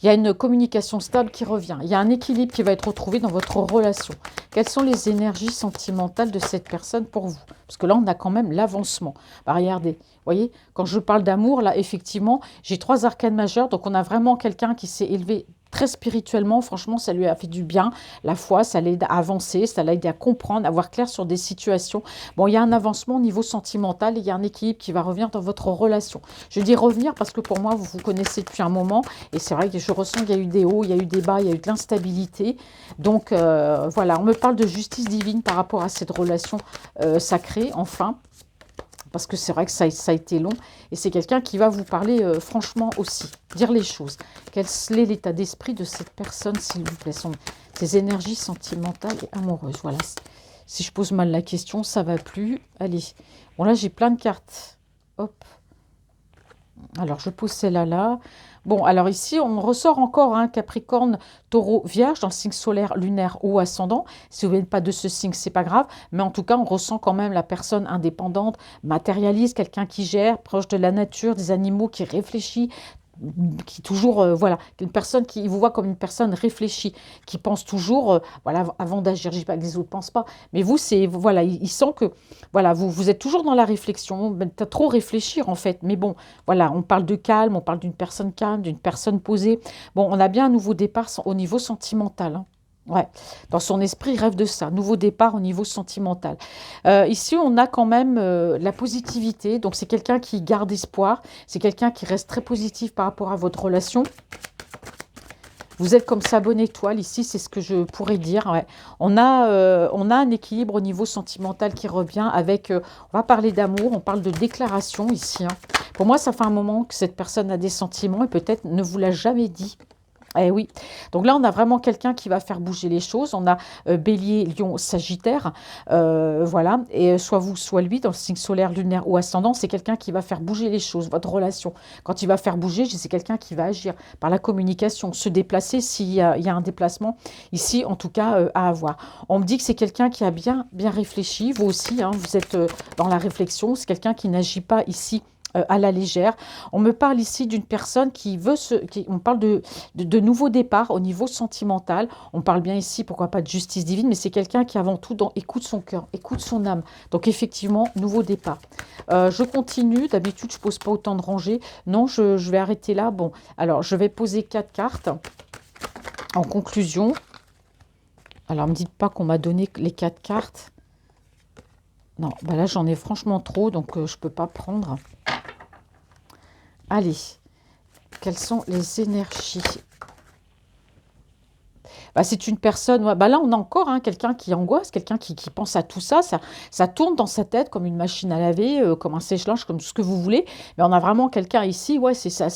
Il y a une communication stable qui revient. Il y a un équilibre qui va être retrouvé dans votre relation. Quelles sont les énergies sentimentales de cette personne pour vous? Parce que là, on a quand même l'avancement. Regardez, vous voyez, quand je parle d'amour, là, effectivement, j'ai 3 arcanes majeures. Donc, on a vraiment quelqu'un qui s'est élevé très spirituellement, franchement, ça lui a fait du bien. La foi, ça l'aide à avancer, ça l'aide à comprendre, à voir clair sur des situations. Bon, il y a un avancement au niveau sentimental, il y a un équilibre qui va revenir dans votre relation. Je dis revenir parce que pour moi, vous vous connaissez depuis un moment et c'est vrai que je ressens qu'il y a eu des hauts, il y a eu des bas, il y a eu de l'instabilité. Donc voilà, on me parle de justice divine par rapport à cette relation sacrée, enfin. Parce que c'est vrai que ça a été long. Et c'est quelqu'un qui va vous parler franchement aussi. Dire les choses. Quel est l'état d'esprit de cette personne, s'il vous plaît? Ses énergies sentimentales et amoureuses. Voilà. Si je pose mal la question, ça va plus. Allez. Bon, là, j'ai plein de cartes. Hop. Alors, je pose celle-là là. Bon, alors ici, on ressort encore un Capricorne, Taureau, Vierge, dans le signe solaire, lunaire ou ascendant. Si vous n'êtes pas de ce signe, c'est pas grave. Mais en tout cas, on ressent quand même la personne indépendante, matérialiste, quelqu'un qui gère, proche de la nature, des animaux, qui réfléchit, qui toujours, voilà, une personne qui vous voit comme une personne réfléchie, qui pense toujours, voilà, avant d'agir. Je dis pas que les autres ne pensent pas, mais vous, c'est, voilà, il sent que, voilà, vous êtes toujours dans la réflexion, tu as trop réfléchir en fait, mais bon, voilà, on parle de calme, on parle d'une personne calme, d'une personne posée. Bon, on a bien un nouveau départ au niveau sentimental, hein. Ouais, dans son esprit, il rêve de ça, nouveau départ au niveau sentimental. Ici, on a quand même la positivité, donc c'est quelqu'un qui garde espoir, c'est quelqu'un qui reste très positif par rapport à votre relation. Vous êtes comme sa bonne étoile ici, c'est ce que je pourrais dire. Ouais. On a un équilibre au niveau sentimental qui revient avec, on va parler d'amour, on parle de déclaration ici, hein. Pour moi, ça fait un moment que cette personne a des sentiments et peut-être ne vous l'a jamais dit. Eh oui, donc là on a vraiment quelqu'un qui va faire bouger les choses. On a Bélier, Lion, Sagittaire, voilà, et soit vous, soit lui, dans le signe solaire, lunaire ou ascendant, c'est quelqu'un qui va faire bouger les choses, votre relation. Quand il va faire bouger, c'est quelqu'un qui va agir par la communication, se déplacer s'il y a un déplacement, ici en tout cas à avoir. On me dit que c'est quelqu'un qui a bien réfléchi, vous aussi, hein, vous êtes dans la réflexion, c'est quelqu'un qui n'agit pas ici à la légère. On me parle ici d'une personne qui veut on parle de nouveau départ au niveau sentimental. On parle bien ici, pourquoi pas de justice divine, mais c'est quelqu'un qui avant tout écoute son cœur, écoute son âme. Donc effectivement, nouveau départ. Je continue. D'habitude, je pose pas autant de rangées. Non, je vais arrêter là. Bon, alors je vais poser 4 cartes en conclusion. Alors, ne me dites pas qu'on m'a donné les 4 cartes. Non, bah là, j'en ai franchement trop, donc je ne peux pas prendre. Allez, quelles sont les énergies? Bah, c'est une personne, ouais, bah là on a encore hein, quelqu'un qui angoisse, quelqu'un qui pense à tout ça, ça tourne dans sa tête comme une machine à laver, comme un sèche-linge, comme ce que vous voulez, mais on a vraiment quelqu'un ici, ouais c'est ça,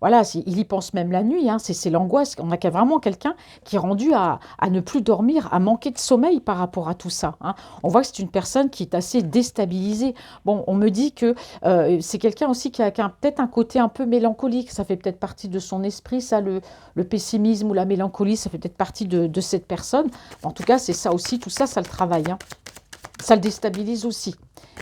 voilà, il y pense même la nuit, hein, c'est l'angoisse, on a vraiment quelqu'un qui est rendu à ne plus dormir, à manquer de sommeil par rapport à tout ça, hein. On voit que c'est une personne qui est assez déstabilisée. Bon, on me dit que c'est quelqu'un aussi qui a peut-être un côté un peu mélancolique, ça fait peut-être partie de son esprit, ça, le pessimisme ou la mélancolie, ça fait peut-être partie de cette personne. En tout cas, c'est ça aussi, tout ça, ça le travaille, hein. Ça le déstabilise aussi.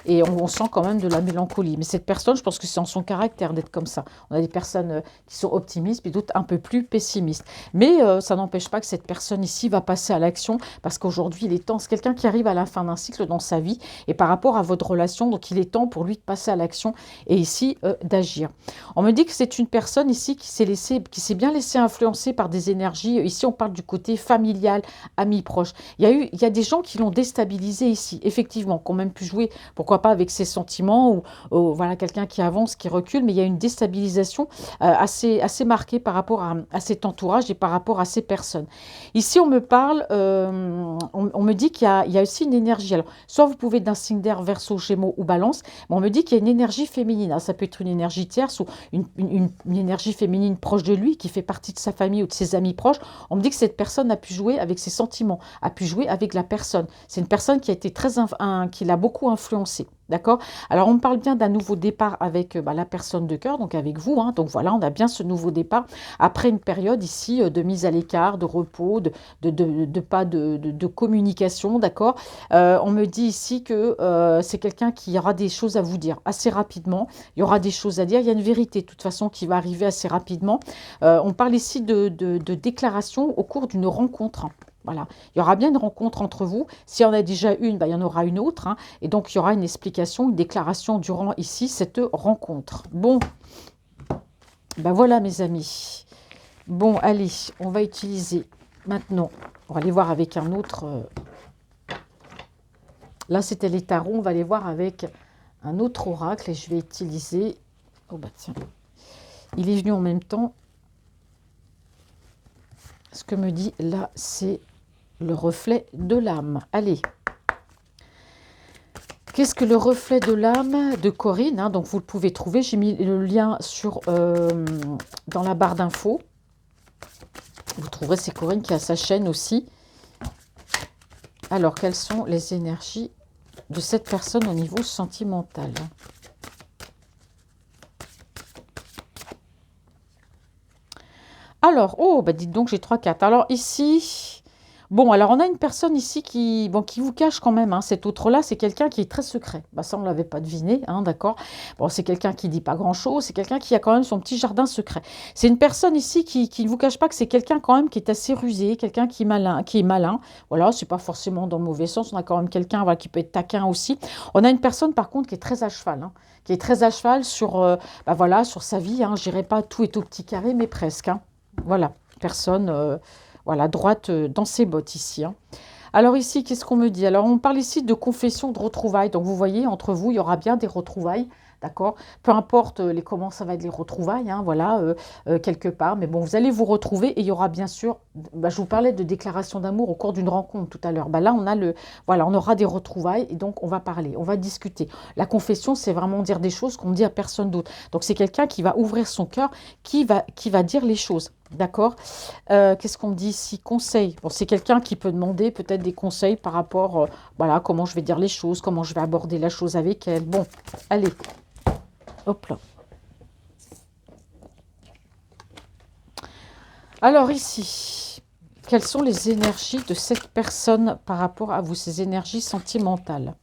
Et on sent quand même de la mélancolie. Mais cette personne, je pense que c'est en son caractère d'être comme ça. On a des personnes qui sont optimistes, puis d'autres un peu plus pessimistes. Mais ça n'empêche pas que cette personne ici va passer à l'action, parce qu'aujourd'hui, il est temps. C'est quelqu'un qui arrive à la fin d'un cycle dans sa vie, et par rapport à votre relation, donc il est temps pour lui de passer à l'action, et ici, d'agir. On me dit que c'est une personne ici qui s'est bien laissé influencer par des énergies. Ici, on parle du côté familial, amis proches. Il y a des gens qui l'ont déstabilisé ici, effectivement, qui ont même pu jouer, pourquoi pas avec ses sentiments, ou voilà, quelqu'un qui avance, qui recule, mais il y a une déstabilisation assez marquée par rapport à cet entourage et par rapport à ces personnes. Ici, on me parle, on me dit qu'il y a aussi une énergie. Alors, soit vous pouvez d'un signe d'air, Verseau, Gémeaux ou Balance, mais on me dit qu'il y a une énergie féminine. Alors, ça peut être une énergie tierce ou une énergie féminine proche de lui, qui fait partie de sa famille ou de ses amis proches. On me dit que cette personne a pu jouer avec ses sentiments, a pu jouer avec la personne. C'est une personne qui a été qui l'a beaucoup influencé. D'accord? Alors, on me parle bien d'un nouveau départ avec la personne de cœur, donc avec vous, hein. Donc voilà, on a bien ce nouveau départ après une période ici de mise à l'écart, de repos, de communication, d'accord? On me dit ici que c'est quelqu'un qui aura des choses à vous dire assez rapidement. Il y aura des choses à dire. Il y a une vérité, de toute façon, qui va arriver assez rapidement. On parle ici de déclaration au cours d'une rencontre. Voilà, il y aura bien une rencontre entre vous. S'il y en a déjà une, il y en aura une autre, hein. Et donc, il y aura une explication, une déclaration durant ici cette rencontre. Bon, voilà mes amis. Bon, allez, on va utiliser maintenant. On va aller voir avec un autre. Là, c'était les tarots. On va aller voir avec un autre oracle. Et je vais utiliser... Oh bah tiens, il est venu en même temps. Ce que me dit là, c'est le reflet de l'âme. Allez. Qu'est-ce que le reflet de l'âme de Corinne, hein, donc vous le pouvez trouver. J'ai mis le lien dans la barre d'infos. Vous trouverez, c'est Corinne qui a sa chaîne aussi. Alors, quelles sont les énergies de cette personne au niveau sentimental? Alors, oh, bah dites donc, j'ai 3 cartes. Alors ici, bon, alors on a une personne ici qui vous cache quand même. Hein, cet autre-là, c'est quelqu'un qui est très secret. Bah, ça, on ne l'avait pas deviné, hein, d'accord. Bon, c'est quelqu'un qui ne dit pas grand-chose. C'est quelqu'un qui a quand même son petit jardin secret. C'est une personne ici qui ne vous cache pas que c'est quelqu'un quand même qui est assez rusé, quelqu'un qui est malin. Voilà, c'est pas forcément dans le mauvais sens. On a quand même quelqu'un voilà, qui peut être taquin aussi. On a une personne, par contre, qui est très à cheval. Hein, qui est très à cheval sur, bah, voilà, sur sa vie. Hein, je dirais pas tout est au petit carré, mais presque. Hein. Voilà, personne voilà, droite dans ses bottes ici. Hein. Alors ici, qu'est-ce qu'on me dit? Alors on parle ici de confession, de retrouvailles. Donc vous voyez, entre vous, il y aura bien des retrouvailles. D'accord. Peu importe comment ça va être les retrouvailles, hein, voilà, quelque part. Mais bon, vous allez vous retrouver et il y aura bien sûr, bah, je vous parlais de déclaration d'amour au cours d'une rencontre tout à l'heure. Bah, là, voilà, on aura des retrouvailles et donc on va parler, on va discuter. La confession, c'est vraiment dire des choses qu'on ne dit à personne d'autre. Donc c'est quelqu'un qui va ouvrir son cœur, qui va dire les choses. D'accord. Qu'est-ce qu'on me dit ici? Conseil. Bon, c'est quelqu'un qui peut demander peut-être des conseils par rapport, voilà, comment je vais dire les choses, comment je vais aborder la chose avec elle. Bon, allez. Hop là. Alors ici, quelles sont les énergies de cette personne par rapport à vous, ces énergies sentimentales?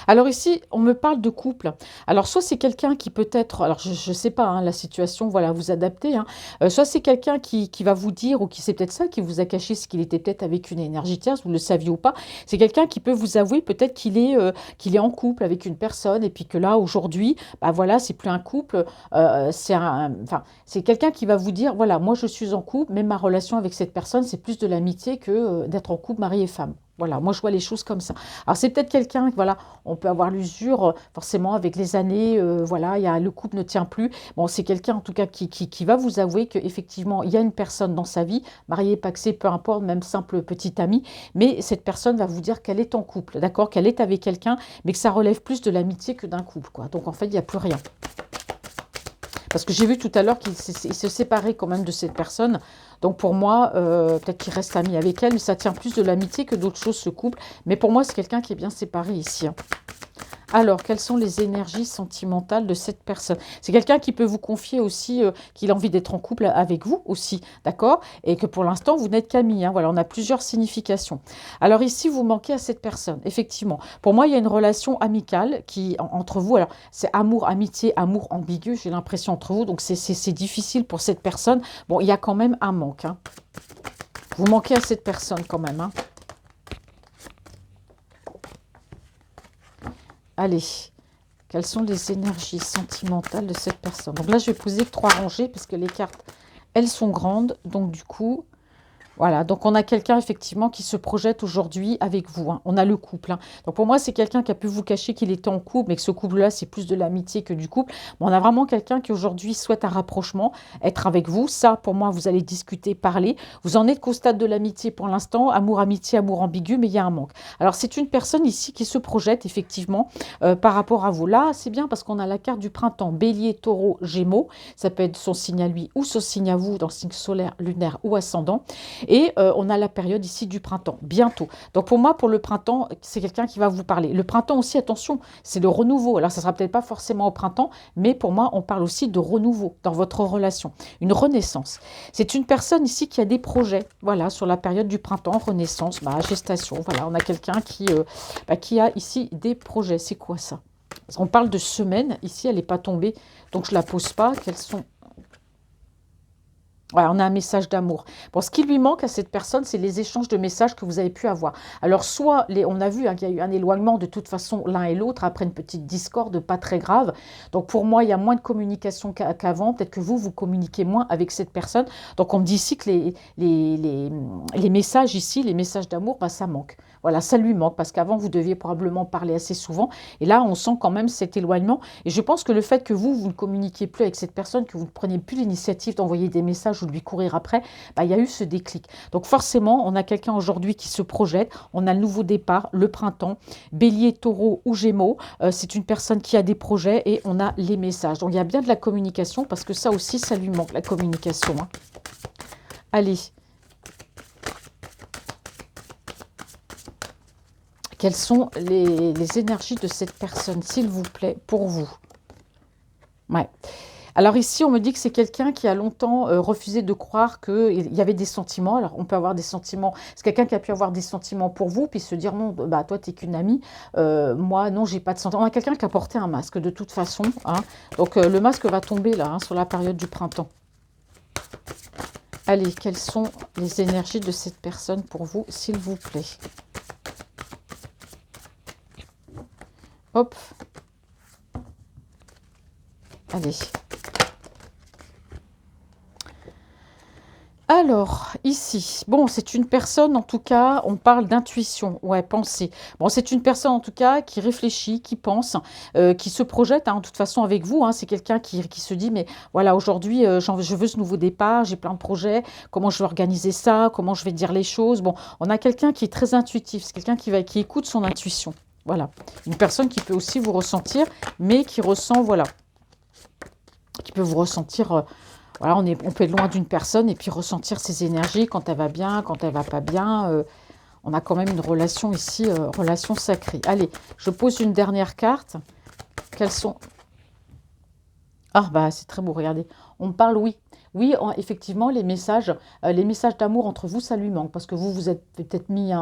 Alors ici, on me parle de couple. Alors soit c'est quelqu'un qui peut être, alors je ne sais pas, hein, la situation, voilà, vous adaptez. Hein. Soit c'est quelqu'un qui va vous dire, ou qui c'est peut-être ça, qui vous a caché ce qu'il était peut-être avec une énergie tierce, vous le saviez ou pas. C'est quelqu'un qui peut vous avouer peut-être qu'il est en couple avec une personne, et puis que là, aujourd'hui, bah voilà, c'est plus un couple, enfin, c'est quelqu'un qui va vous dire, voilà, moi je suis en couple, mais ma relation avec cette personne, c'est plus de l'amitié que d'être en couple mari et femme. Voilà, moi je vois les choses comme ça. Alors c'est peut-être quelqu'un, voilà, on peut avoir l'usure, forcément avec les années, voilà, le couple ne tient plus. Bon, c'est quelqu'un en tout cas qui va vous avouer qu'effectivement, il y a une personne dans sa vie, mariée, paxée, peu importe, même simple petite amie, mais cette personne va vous dire qu'elle est en couple, d'accord, qu'elle est avec quelqu'un, mais que ça relève plus de l'amitié que d'un couple, quoi. Donc en fait, il n'y a plus rien. Parce que j'ai vu tout à l'heure qu'il se séparait quand même de cette personne. Donc pour moi, peut-être qu'il reste ami avec elle, mais ça tient plus de l'amitié que d'autres choses, ce couple. Mais pour moi, c'est quelqu'un qui est bien séparé ici. Hein. Alors, quelles sont les énergies sentimentales de cette personne? C'est quelqu'un qui peut vous confier aussi qu'il a envie d'être en couple avec vous aussi, d'accord? Et que pour l'instant, vous n'êtes qu'amis. Hein, voilà, on a plusieurs significations. Alors ici, vous manquez à cette personne, effectivement. Pour moi, il y a une relation amicale entre vous. Alors, c'est amour, amitié, amour ambigu, j'ai l'impression, entre vous. Donc, c'est difficile pour cette personne. Bon, il y a quand même un manque. Hein. Vous manquez à cette personne quand même. Hein. Allez, quelles sont les énergies sentimentales de cette personne? Donc là, je vais poser 3 rangées parce que les cartes, elles sont grandes. Donc du coup, voilà, donc on a quelqu'un effectivement qui se projette aujourd'hui avec vous. Hein. On a le couple. Hein. Donc pour moi, c'est quelqu'un qui a pu vous cacher qu'il était en couple, mais que ce couple-là, c'est plus de l'amitié que du couple. Mais on a vraiment quelqu'un qui aujourd'hui souhaite un rapprochement, être avec vous. Ça, pour moi, vous allez discuter, parler. Vous en êtes qu'au stade de l'amitié pour l'instant. Amour, amitié, amour ambigu, mais il y a un manque. Alors c'est une personne ici qui se projette effectivement par rapport à vous. Là, c'est bien parce qu'on a la carte du printemps. Bélier, taureau, gémeaux. Ça peut être son signe à lui ou son signe à vous dans le signe solaire, lunaire ou ascendant. Et on a la période ici du printemps, bientôt. Donc pour moi, pour le printemps, c'est quelqu'un qui va vous parler. Le printemps aussi, attention, c'est le renouveau. Alors ça ne sera peut-être pas forcément au printemps, mais pour moi, on parle aussi de renouveau dans votre relation. Une renaissance. C'est une personne ici qui a des projets, voilà, sur la période du printemps, renaissance, gestation. Voilà, on a quelqu'un qui a ici des projets. C'est quoi ça? On parle de semaine. Ici, elle n'est pas tombée, donc je ne la pose pas. Quels sont... Ouais, on a un message d'amour. Bon, ce qui lui manque à cette personne, c'est les échanges de messages que vous avez pu avoir. Alors, soit, on a vu hein, qu'il y a eu un éloignement de toute façon l'un et l'autre, après une petite discorde, pas très grave. Donc, pour moi, il y a moins de communication qu'avant. Peut-être que vous communiquez moins avec cette personne. Donc, on me dit ici que les messages ici, les messages d'amour, bah, ça manque. Voilà, ça lui manque parce qu'avant, vous deviez probablement parler assez souvent. Et là, on sent quand même cet éloignement. Et je pense que le fait que vous ne communiquiez plus avec cette personne, que vous ne preniez plus l'initiative d'envoyer des messages ou de lui courir après, bah, il y a eu ce déclic. Donc forcément, on a quelqu'un aujourd'hui qui se projette, on a le nouveau départ, le printemps, Bélier, Taureau ou Gémeaux, c'est une personne qui a des projets et on a les messages. Donc il y a bien de la communication parce que ça aussi, ça lui manque, la communication. Hein. Allez. Quelles sont les énergies de cette personne, s'il vous plaît, pour vous? Ouais. Alors ici, on me dit que c'est quelqu'un qui a longtemps refusé de croire qu'il y avait des sentiments. Alors, on peut avoir des sentiments. C'est quelqu'un qui a pu avoir des sentiments pour vous, puis se dire non, bah toi, t'es qu'une amie. Moi, non, j'ai pas de sentiments. On a quelqu'un qui a porté un masque de toute façon. Hein. Donc, le masque va tomber là, hein, sur la période du printemps. Allez, quelles sont les énergies de cette personne pour vous, s'il vous plaît? Hop. Allez. Alors, ici, bon, c'est une personne, en tout cas, on parle d'intuition, ouais, pensée. Bon, c'est une personne, en tout cas, qui réfléchit, qui pense, qui se projette, hein, de toute façon, avec vous. Hein, c'est quelqu'un qui se dit, mais voilà, aujourd'hui, je veux ce nouveau départ, j'ai plein de projets, comment je vais organiser ça, comment je vais dire les choses. Bon, on a quelqu'un qui est très intuitif, c'est quelqu'un qui écoute son intuition. Voilà, une personne qui peut aussi vous ressentir, mais qui ressent, voilà, qui peut vous ressentir... voilà, on peut être loin d'une personne et puis ressentir ses énergies quand elle va bien, quand elle va pas bien. On a quand même une relation ici, relation sacrée. Allez, je pose une dernière carte. Quelles sont... Ah, bah c'est très beau, regardez. On me parle, oui. Oui, effectivement, les messages d'amour entre vous, ça lui manque. Parce que vous êtes peut-être mis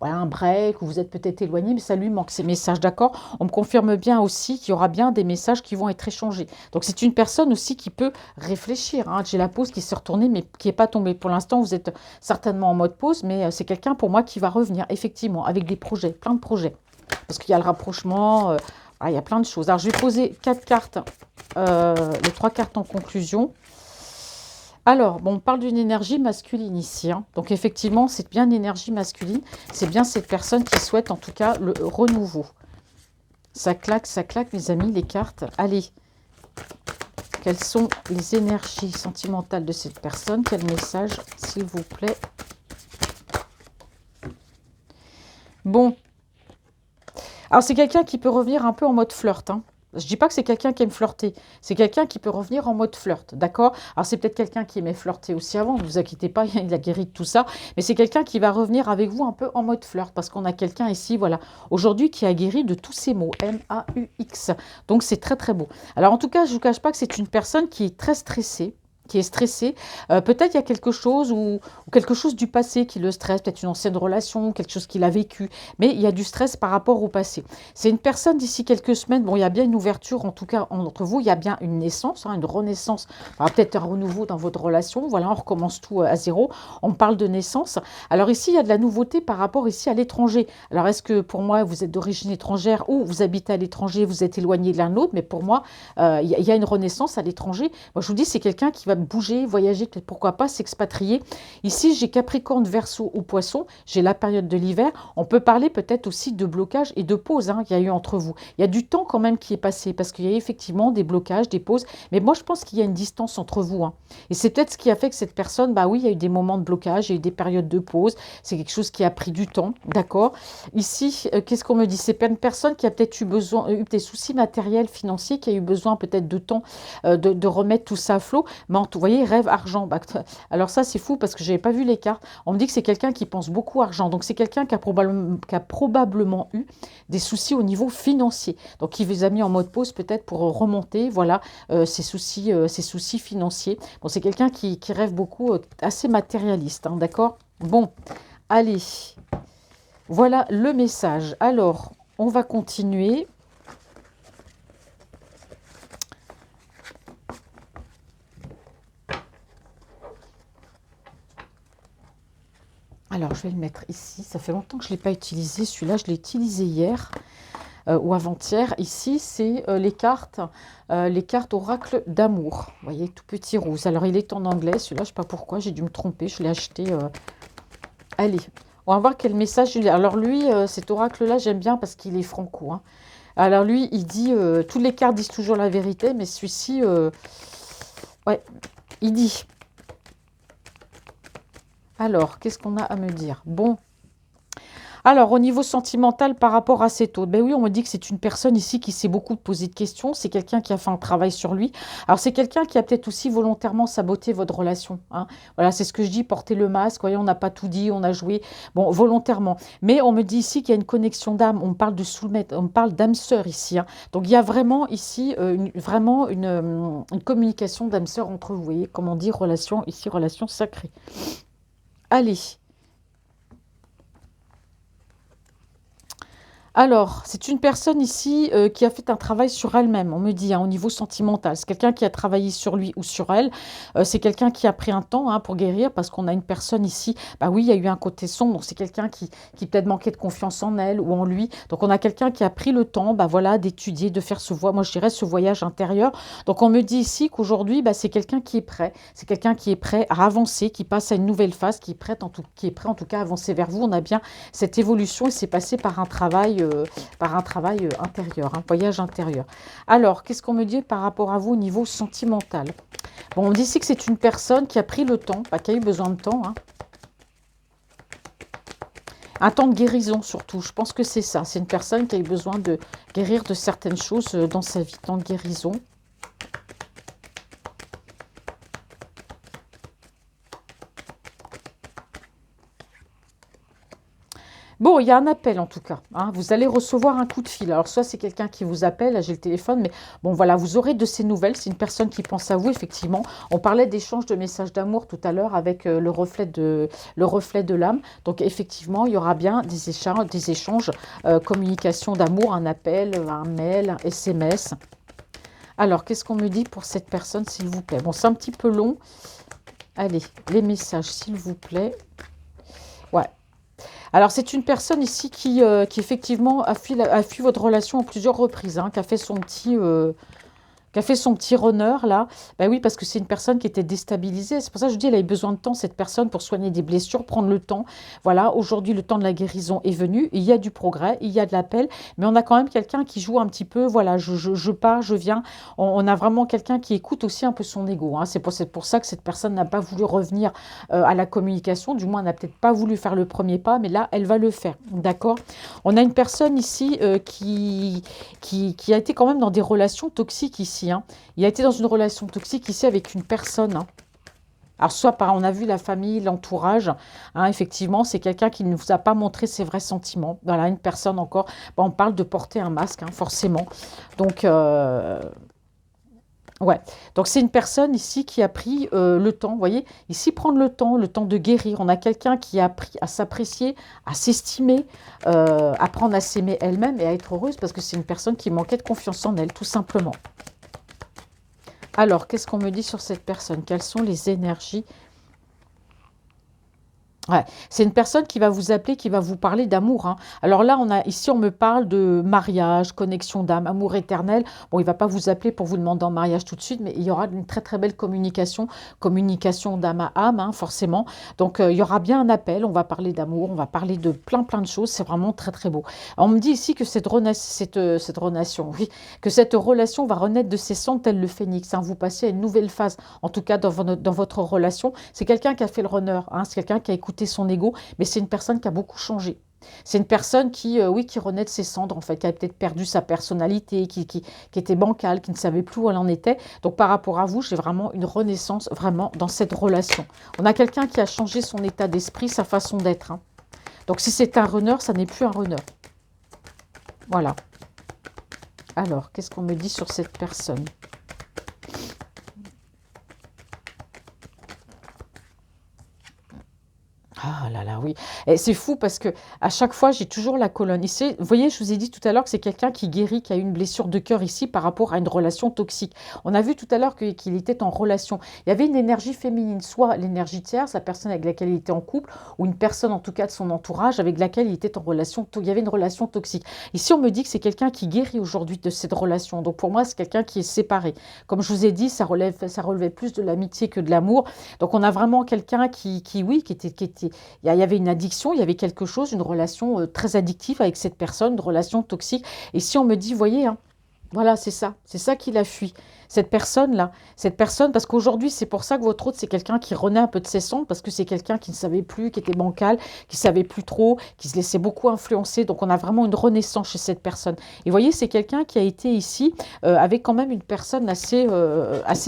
voilà, un break, ou vous êtes peut-être éloigné, mais ça lui manque, ces messages, d'accord? On me confirme bien aussi qu'il y aura bien des messages qui vont être échangés. Donc, c'est une personne aussi qui peut réfléchir. Hein. J'ai la pause qui s'est retournée, mais qui n'est pas tombée. Pour l'instant, vous êtes certainement en mode pause, mais c'est quelqu'un, pour moi, qui va revenir, effectivement, avec des projets, plein de projets. Parce qu'il y a le rapprochement, voilà, il y a plein de choses. Alors, je vais poser 4 cartes, les 3 cartes en conclusion. Alors, bon, on parle d'une énergie masculine ici. Hein. Donc, effectivement, c'est bien l'énergie masculine. C'est bien cette personne qui souhaite, en tout cas, le renouveau. Ça claque, mes amis, les cartes. Allez, quelles sont les énergies sentimentales de cette personne? Quel message, s'il vous plaît? Bon. Alors, c'est quelqu'un qui peut revenir un peu en mode flirt. Hein. Je ne dis pas que c'est quelqu'un qui aime flirter. C'est quelqu'un qui peut revenir en mode flirt, d'accord? Alors, c'est peut-être quelqu'un qui aimait flirter aussi avant, ne vous inquiétez pas, il a guéri de tout ça. Mais c'est quelqu'un qui va revenir avec vous un peu en mode flirt, parce qu'on a quelqu'un ici, voilà, aujourd'hui qui a guéri de tous ces mots, M-A-U-X. Donc, c'est très, très beau. Alors, en tout cas, je ne vous cache pas que c'est une personne qui est très stressée, qui est stressé. Peut-être il y a quelque chose ou quelque chose du passé qui le stresse, peut-être une ancienne relation, quelque chose qu'il a vécu, mais il y a du stress par rapport au passé. C'est une personne d'ici quelques semaines, bon, il y a bien une ouverture, en tout cas entre vous, il y a bien une naissance, hein, une renaissance, peut-être un renouveau dans votre relation, voilà, on recommence tout à zéro, on parle de naissance. Alors ici, il y a de la nouveauté par rapport ici à l'étranger. Alors est-ce que pour moi, vous êtes d'origine étrangère ou vous habitez à l'étranger, vous êtes éloigné de l'un de l'autre, mais pour moi, il y a une renaissance à l'étranger. Moi, je vous dis, c'est quelqu'un qui va bouger, voyager, peut-être pourquoi pas s'expatrier. Ici, j'ai Capricorne, Verseau ou Poisson, j'ai la période de l'hiver. On peut parler peut-être aussi de blocage et de pause hein, qu'il y a eu entre vous. Il y a du temps quand même qui est passé parce qu'il y a effectivement des blocages, des pauses. Mais moi, je pense qu'il y a une distance entre vous. Hein. Et c'est peut-être ce qui a fait que cette personne, bah oui, il y a eu des moments de blocage, il y a eu des périodes de pause. C'est quelque chose qui a pris du temps, d'accord? Ici, qu'est-ce qu'on me dit? C'est une personne qui a peut-être eu des soucis matériels, financiers, qui a eu besoin peut-être de temps de remettre tout ça à flot. Mais vous voyez, rêve argent. Bah, alors ça, c'est fou parce que je n'avais pas vu les cartes. On me dit que c'est quelqu'un qui pense beaucoup argent. Donc c'est quelqu'un qui a probablement eu des soucis au niveau financier. Donc il vous a mis en mode pause peut-être pour remonter, voilà, ses soucis financiers. Bon, c'est quelqu'un qui rêve beaucoup, assez matérialiste, hein, d'accord? Bon, allez, voilà le message. Alors, on va continuer. Alors, je vais le mettre ici. Ça fait longtemps que je ne l'ai pas utilisé. Celui-là, je l'ai utilisé hier ou avant-hier. Ici, c'est les cartes oracle d'amour. Vous voyez, tout petit rose. Alors, il est en anglais. Celui-là, je ne sais pas pourquoi. J'ai dû me tromper. Je l'ai acheté. Allez, on va voir quel message il a. Alors, lui, cet oracle-là, j'aime bien parce qu'il est franco, hein. Alors, lui, il dit... toutes les cartes disent toujours la vérité, mais celui-ci... ouais, il dit... Alors, qu'est-ce qu'on a à me dire? Bon, alors au niveau sentimental par rapport à cet autre, ben oui, on me dit que c'est une personne ici qui s'est beaucoup posé de questions, c'est quelqu'un qui a fait un travail sur lui. Alors c'est quelqu'un qui a peut-être aussi volontairement saboté votre relation, hein. Voilà, c'est ce que je dis, porter le masque, voyez, on n'a pas tout dit, on a joué, bon, volontairement. Mais on me dit ici qu'il y a une connexion d'âme, on parle de soulmate, on parle d'âme sœur ici, hein. Donc il y a vraiment ici, vraiment une communication d'âme sœur entre vous, vous voyez, comme on dit, relation, ici, relation sacrée. Allez. Alors, c'est une personne ici qui a fait un travail sur elle-même, on me dit, hein, au niveau sentimental. C'est quelqu'un qui a travaillé sur lui ou sur elle. C'est quelqu'un qui a pris un temps, hein, pour guérir, parce qu'on a une personne ici, bah oui, il y a eu un côté sombre, donc c'est quelqu'un qui peut-être manquait de confiance en elle ou en lui. Donc on a quelqu'un qui a pris le temps, bah voilà, d'étudier, de faire moi je dirais ce voyage intérieur. Donc on me dit ici qu'aujourd'hui, bah, c'est quelqu'un qui est prêt. C'est quelqu'un qui est prêt à avancer, qui passe à une nouvelle phase, qui est prêt en tout cas à avancer vers vous. On a bien cette évolution et c'est passé par un travail intérieur, un voyage intérieur. Alors, qu'est-ce qu'on me dit par rapport à vous au niveau sentimental? Bon, on me dit ici que c'est une personne qui a pris le temps, pas qui a eu besoin de temps, hein. Un temps de guérison surtout, je pense que c'est ça. C'est une personne qui a eu besoin de guérir de certaines choses dans sa vie, temps de guérison. Bon, il y a un appel en tout cas, hein. Vous allez recevoir un coup de fil. Alors, soit c'est quelqu'un qui vous appelle, là j'ai le téléphone, mais bon voilà, vous aurez de ces nouvelles. C'est une personne qui pense à vous, effectivement. On parlait d'échange de messages d'amour tout à l'heure avec le reflet de l'âme. Donc, effectivement, il y aura bien des échanges communication d'amour, un appel, un mail, un SMS. Alors, qu'est-ce qu'on me dit pour cette personne, s'il vous plaît? Bon, c'est un petit peu long. Allez, les messages, s'il vous plaît. Ouais. Alors, c'est une personne ici qui effectivement a fui votre relation à plusieurs reprises, hein, qui a fait son petit runner là. Ben oui, parce que c'est une personne qui était déstabilisée. C'est pour ça que je dis elle a eu besoin de temps, cette personne, pour soigner des blessures, prendre le temps. Voilà, aujourd'hui, le temps de la guérison est venu. Il y a du progrès, il y a de l'appel, mais on a quand même quelqu'un qui joue un petit peu. Voilà, je pars, je viens. On a vraiment quelqu'un qui écoute aussi un peu son ego, hein. C'est pour ça que cette personne n'a pas voulu revenir à la communication. Du moins, elle n'a peut-être pas voulu faire le premier pas, mais là, elle va le faire. D'accord? On a une personne ici qui a été quand même dans des relations toxiques ici, hein. Il a été dans une relation toxique ici avec une personne, hein. Alors, soit par, on a vu la famille, l'entourage, hein, effectivement, c'est quelqu'un qui ne vous a pas montré ses vrais sentiments. Voilà, une personne encore, bon, on parle de porter un masque, hein, forcément. Donc, ouais, donc c'est une personne ici qui a pris le temps, vous voyez, ici prendre le temps de guérir. On a quelqu'un qui a appris à s'apprécier, à s'estimer, apprendre à s'aimer elle-même et à être heureuse parce que c'est une personne qui manquait de confiance en elle, tout simplement. Alors, qu'est-ce qu'on me dit sur cette personne? Quelles sont les énergies? Ouais, c'est une personne qui va vous appeler, qui va vous parler d'amour, hein. Alors là, ici, on me parle de mariage, connexion d'âme, amour éternel. Bon, il ne va pas vous appeler pour vous demander en mariage tout de suite, mais il y aura une très très belle communication d'âme à âme, hein, forcément. Donc, il y aura bien un appel, on va parler d'amour, on va parler de plein plein de choses, c'est vraiment très très beau. On me dit ici que cette relation, oui, que cette relation va renaître de ses cendres tel le phénix, hein. Vous passez à une nouvelle phase, en tout cas dans votre relation. C'est quelqu'un qui a fait le runner, hein, c'est quelqu'un qui a écouté son ego, mais c'est une personne qui a beaucoup changé. C'est une personne oui, qui renaît de ses cendres, en fait, qui a peut-être perdu sa personnalité, qui était bancale, qui ne savait plus où elle en était. Donc, par rapport à vous, j'ai vraiment une renaissance, vraiment, dans cette relation. On a quelqu'un qui a changé son état d'esprit, sa façon d'être, hein. Donc, si c'est un runner, ça n'est plus un runner. Voilà. Alors, qu'est-ce qu'on me dit sur cette personne ? Ah là là, oui. Et c'est fou parce que à chaque fois, j'ai toujours la colonne. Ici, vous voyez, je vous ai dit tout à l'heure que c'est quelqu'un qui guérit, qui a eu une blessure de cœur ici par rapport à une relation toxique. On a vu tout à l'heure qu'il était en relation. Il y avait une énergie féminine, soit l'énergie tierce, la personne avec laquelle il était en couple, ou une personne en tout cas de son entourage avec laquelle il était en relation. Il y avait une relation toxique. Ici, on me dit que c'est quelqu'un qui guérit aujourd'hui de cette relation. Donc pour moi, c'est quelqu'un qui est séparé. Comme je vous ai dit, ça relevait plus de l'amitié que de l'amour. Donc on a vraiment quelqu'un oui, il y avait une addiction, il y avait quelque chose, une relation très addictive avec cette personne, une relation toxique. Et si on me dit, voyez, hein, voilà, c'est ça qui l'a fui. Cette personne, parce qu'aujourd'hui, c'est pour ça que votre autre, c'est quelqu'un qui renaît un peu de ses cendres, parce que c'est quelqu'un qui ne savait plus, qui était bancal, qui ne savait plus trop, qui se laissait beaucoup influencer. Donc, on a vraiment une renaissance chez cette personne. Et vous voyez, c'est quelqu'un qui a été ici avec quand même une personne assez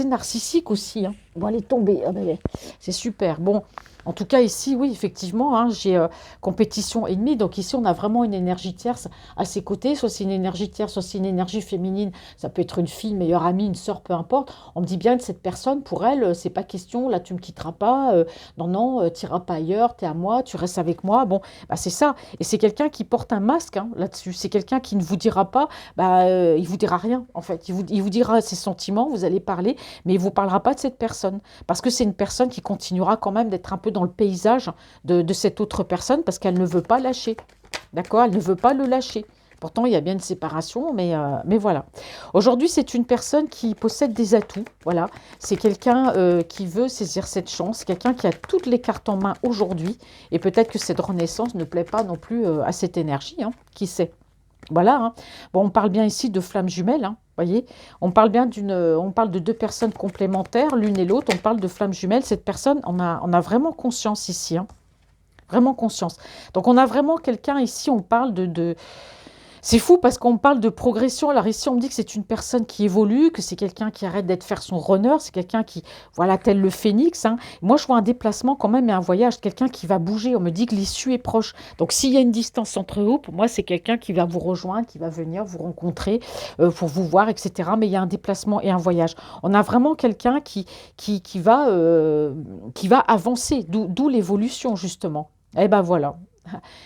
narcissique aussi. Hein. Bon, elle est tombée. Ah, ben, c'est super. Bon. En tout cas, ici, oui, effectivement, hein, j'ai compétition ennemie. Donc ici, on a vraiment une énergie tierce à ses côtés. Soit c'est une énergie tierce, soit c'est une énergie féminine. Ça peut être une fille, meilleure amie, une sœur, peu importe. On me dit bien que cette personne, pour elle, c'est pas question. Là, tu me quitteras pas. Non, non, tu n'iras pas ailleurs. Tu es à moi. Tu restes avec moi. Bon, bah, c'est ça. Et c'est quelqu'un qui porte un masque hein, là-dessus. C'est quelqu'un qui ne vous dira pas. Il vous dira rien, en fait. Il vous dira ses sentiments. Vous allez parler, mais il vous parlera pas de cette personne. Parce que c'est une personne qui continuera quand même d'être un peu dans le paysage de cette autre personne parce qu'elle ne veut pas lâcher. D'accord? Elle ne veut pas le lâcher. Pourtant, il y a bien une séparation, mais voilà. Aujourd'hui, c'est une personne qui possède des atouts. Voilà. C'est quelqu'un qui veut saisir cette chance, quelqu'un qui a toutes les cartes en main aujourd'hui. Et peut-être que cette renaissance ne plaît pas non plus à cette énergie. Hein. Qui sait? Voilà. Hein. Bon, on parle bien ici de flammes jumelles. Hein. Voyez, on parle bien on parle de deux personnes complémentaires, l'une et l'autre. On parle de flammes jumelles. Cette personne, on a vraiment conscience ici, hein, vraiment conscience. Donc, on a vraiment quelqu'un ici. On parle c'est fou parce qu'on parle de progression. Alors ici, on me dit que c'est une personne qui évolue, que c'est quelqu'un qui arrête d'être faire son runner. C'est quelqu'un qui, voilà, tel le phénix. Hein. Moi, je vois un déplacement quand même et un voyage. Quelqu'un qui va bouger. On me dit que l'issue est proche. Donc, s'il y a une distance entre vous, pour moi, c'est quelqu'un qui va vous rejoindre, qui va venir vous rencontrer pour vous voir, etc. Mais il y a un déplacement et un voyage. On a vraiment quelqu'un qui va avancer, d'où l'évolution, justement. Eh ben voilà.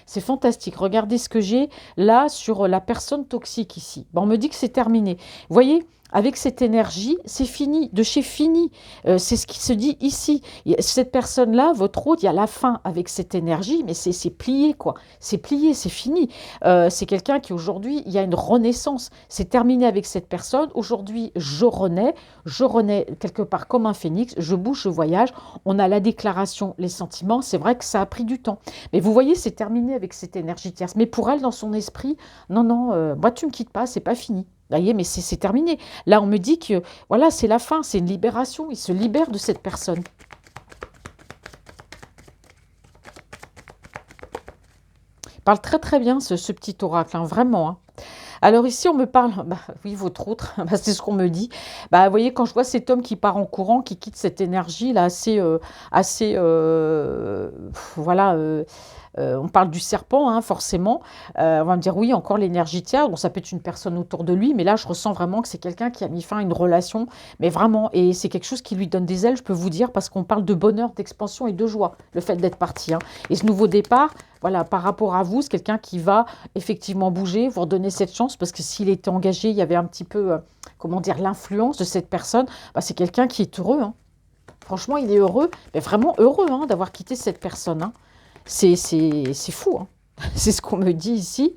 C'est fantastique. Regardez ce que j'ai là sur la personne toxique ici. Bon, on me dit que c'est terminé. Vous voyez, avec cette énergie, c'est fini, de chez fini. C'est ce qui se dit ici. Cette personne-là, votre hôte, il y a la fin avec cette énergie, mais c'est plié, quoi. C'est plié, c'est fini. C'est quelqu'un qui, aujourd'hui, il y a une renaissance. C'est terminé avec cette personne. Aujourd'hui, je renais quelque part comme un phénix. Je bouge, je voyage. On a la déclaration, les sentiments. C'est vrai que ça a pris du temps. Mais vous voyez, c'est terminé avec cette énergie tierce. Mais pour elle, dans son esprit, non, non, moi, tu ne me quittes pas, c'est pas fini. Vous voyez, mais c'est terminé. Là, on me dit que voilà, c'est la fin, c'est une libération. Il se libère de cette personne. Il parle très très bien ce petit oracle, hein, vraiment. Hein. Alors ici, on me parle, bah, oui, votre autre, bah, c'est ce qu'on me dit. Bah, vous voyez, quand je vois cet homme qui part en courant, qui quitte cette énergie là, voilà. On parle du serpent, hein, forcément. On va me dire, oui, encore l'énergie tierce. Bon, ça peut être une personne autour de lui, mais là, je ressens vraiment que c'est quelqu'un qui a mis fin à une relation. Mais vraiment, et c'est quelque chose qui lui donne des ailes, je peux vous dire, parce qu'on parle de bonheur, d'expansion et de joie, le fait d'être parti. Hein. Et ce nouveau départ, voilà, par rapport à vous, c'est quelqu'un qui va effectivement bouger, vous redonner cette chance, parce que s'il était engagé, il y avait un petit peu, comment dire, l'influence de cette personne. Bah, c'est quelqu'un qui est heureux. Hein. Franchement, il est heureux, mais vraiment heureux hein, d'avoir quitté cette personne. Hein. C'est fou, hein. C'est ce qu'on me dit ici.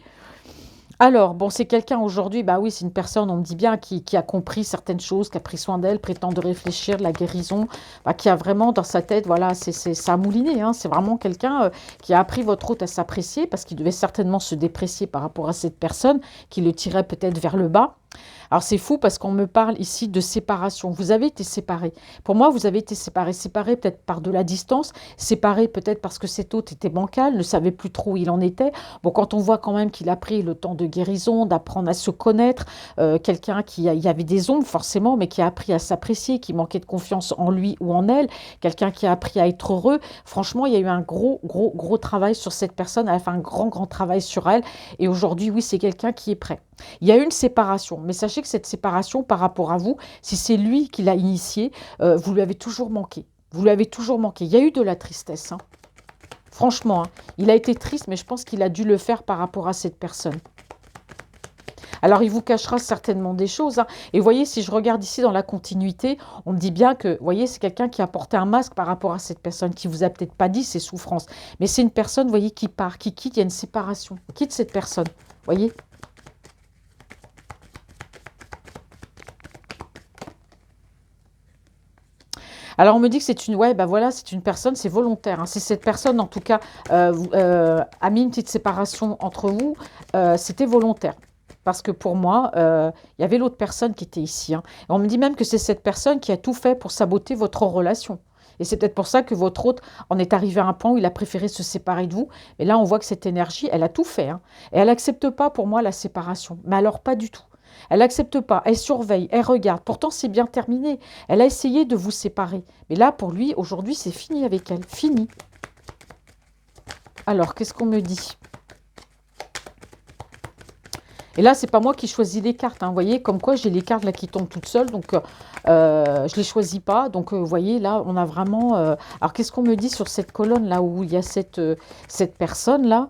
Alors, bon, c'est quelqu'un aujourd'hui, bah oui, c'est une personne, on me dit bien, qui a compris certaines choses, qui a pris soin d'elle, prétend de réfléchir, de la guérison, bah, qui a vraiment dans sa tête, voilà, ça a mouliné, hein, c'est vraiment quelqu'un qui a appris votre hôte à s'apprécier, parce qu'il devait certainement se déprécier par rapport à cette personne, qui le tirait peut-être vers le bas. Alors c'est fou parce qu'on me parle ici de séparation. Vous avez été séparés. Pour moi, vous avez été séparés. Séparés peut-être par de la distance, séparés peut-être parce que cet hôte était bancal, ne savait plus trop où il en était. Bon, quand on voit quand même qu'il a pris le temps de guérison, d'apprendre à se connaître, quelqu'un il y avait des ombres forcément, mais qui a appris à s'apprécier, qui manquait de confiance en lui ou en elle, quelqu'un qui a appris à être heureux. Franchement, il y a eu un gros travail sur cette personne. Elle a fait un grand travail sur elle. Et aujourd'hui, oui, c'est quelqu'un qui est prêt. Il y a eu une séparation, mais sachez que cette séparation par rapport à vous, si c'est lui qui l'a initiée, vous lui avez toujours manqué. Vous lui avez toujours manqué. Il y a eu de la tristesse. Hein. Franchement, hein, il a été triste, mais je pense qu'il a dû le faire par rapport à cette personne. Alors, il vous cachera certainement des choses, hein. Et vous voyez, si je regarde ici dans la continuité, on me dit bien que, vous voyez, c'est quelqu'un qui a porté un masque par rapport à cette personne, qui vous a peut-être pas dit ses souffrances. Mais c'est une personne, vous voyez, qui part, qui quitte, il y a une séparation. Il quitte cette personne, vous voyez. Alors, on me dit que c'est une, ouais, bah voilà, c'est une personne, c'est volontaire, hein. Si cette personne, en tout cas, a mis une petite séparation entre vous, c'était volontaire. Parce que pour moi, il y avait l'autre personne qui était ici, hein. Et on me dit même que c'est cette personne qui a tout fait pour saboter votre relation. Et c'est peut-être pour ça que votre autre en est arrivé à un point où il a préféré se séparer de vous. Mais là, on voit que cette énergie, elle a tout fait, hein. Et elle n'accepte pas pour moi la séparation. Mais alors pas du tout. Elle n'accepte pas, elle surveille, elle regarde. Pourtant, c'est bien terminé. Elle a essayé de vous séparer. Mais là, pour lui, aujourd'hui, c'est fini avec elle. Fini. Alors, qu'est-ce qu'on me dit? Et là, c'est pas moi qui choisis les cartes, hein. Vous voyez, comme quoi j'ai les cartes là qui tombent toutes seules. Donc, je les choisis pas. Donc, vous voyez, là, on a vraiment... Alors, qu'est-ce qu'on me dit sur cette colonne là où il y a cette personne là?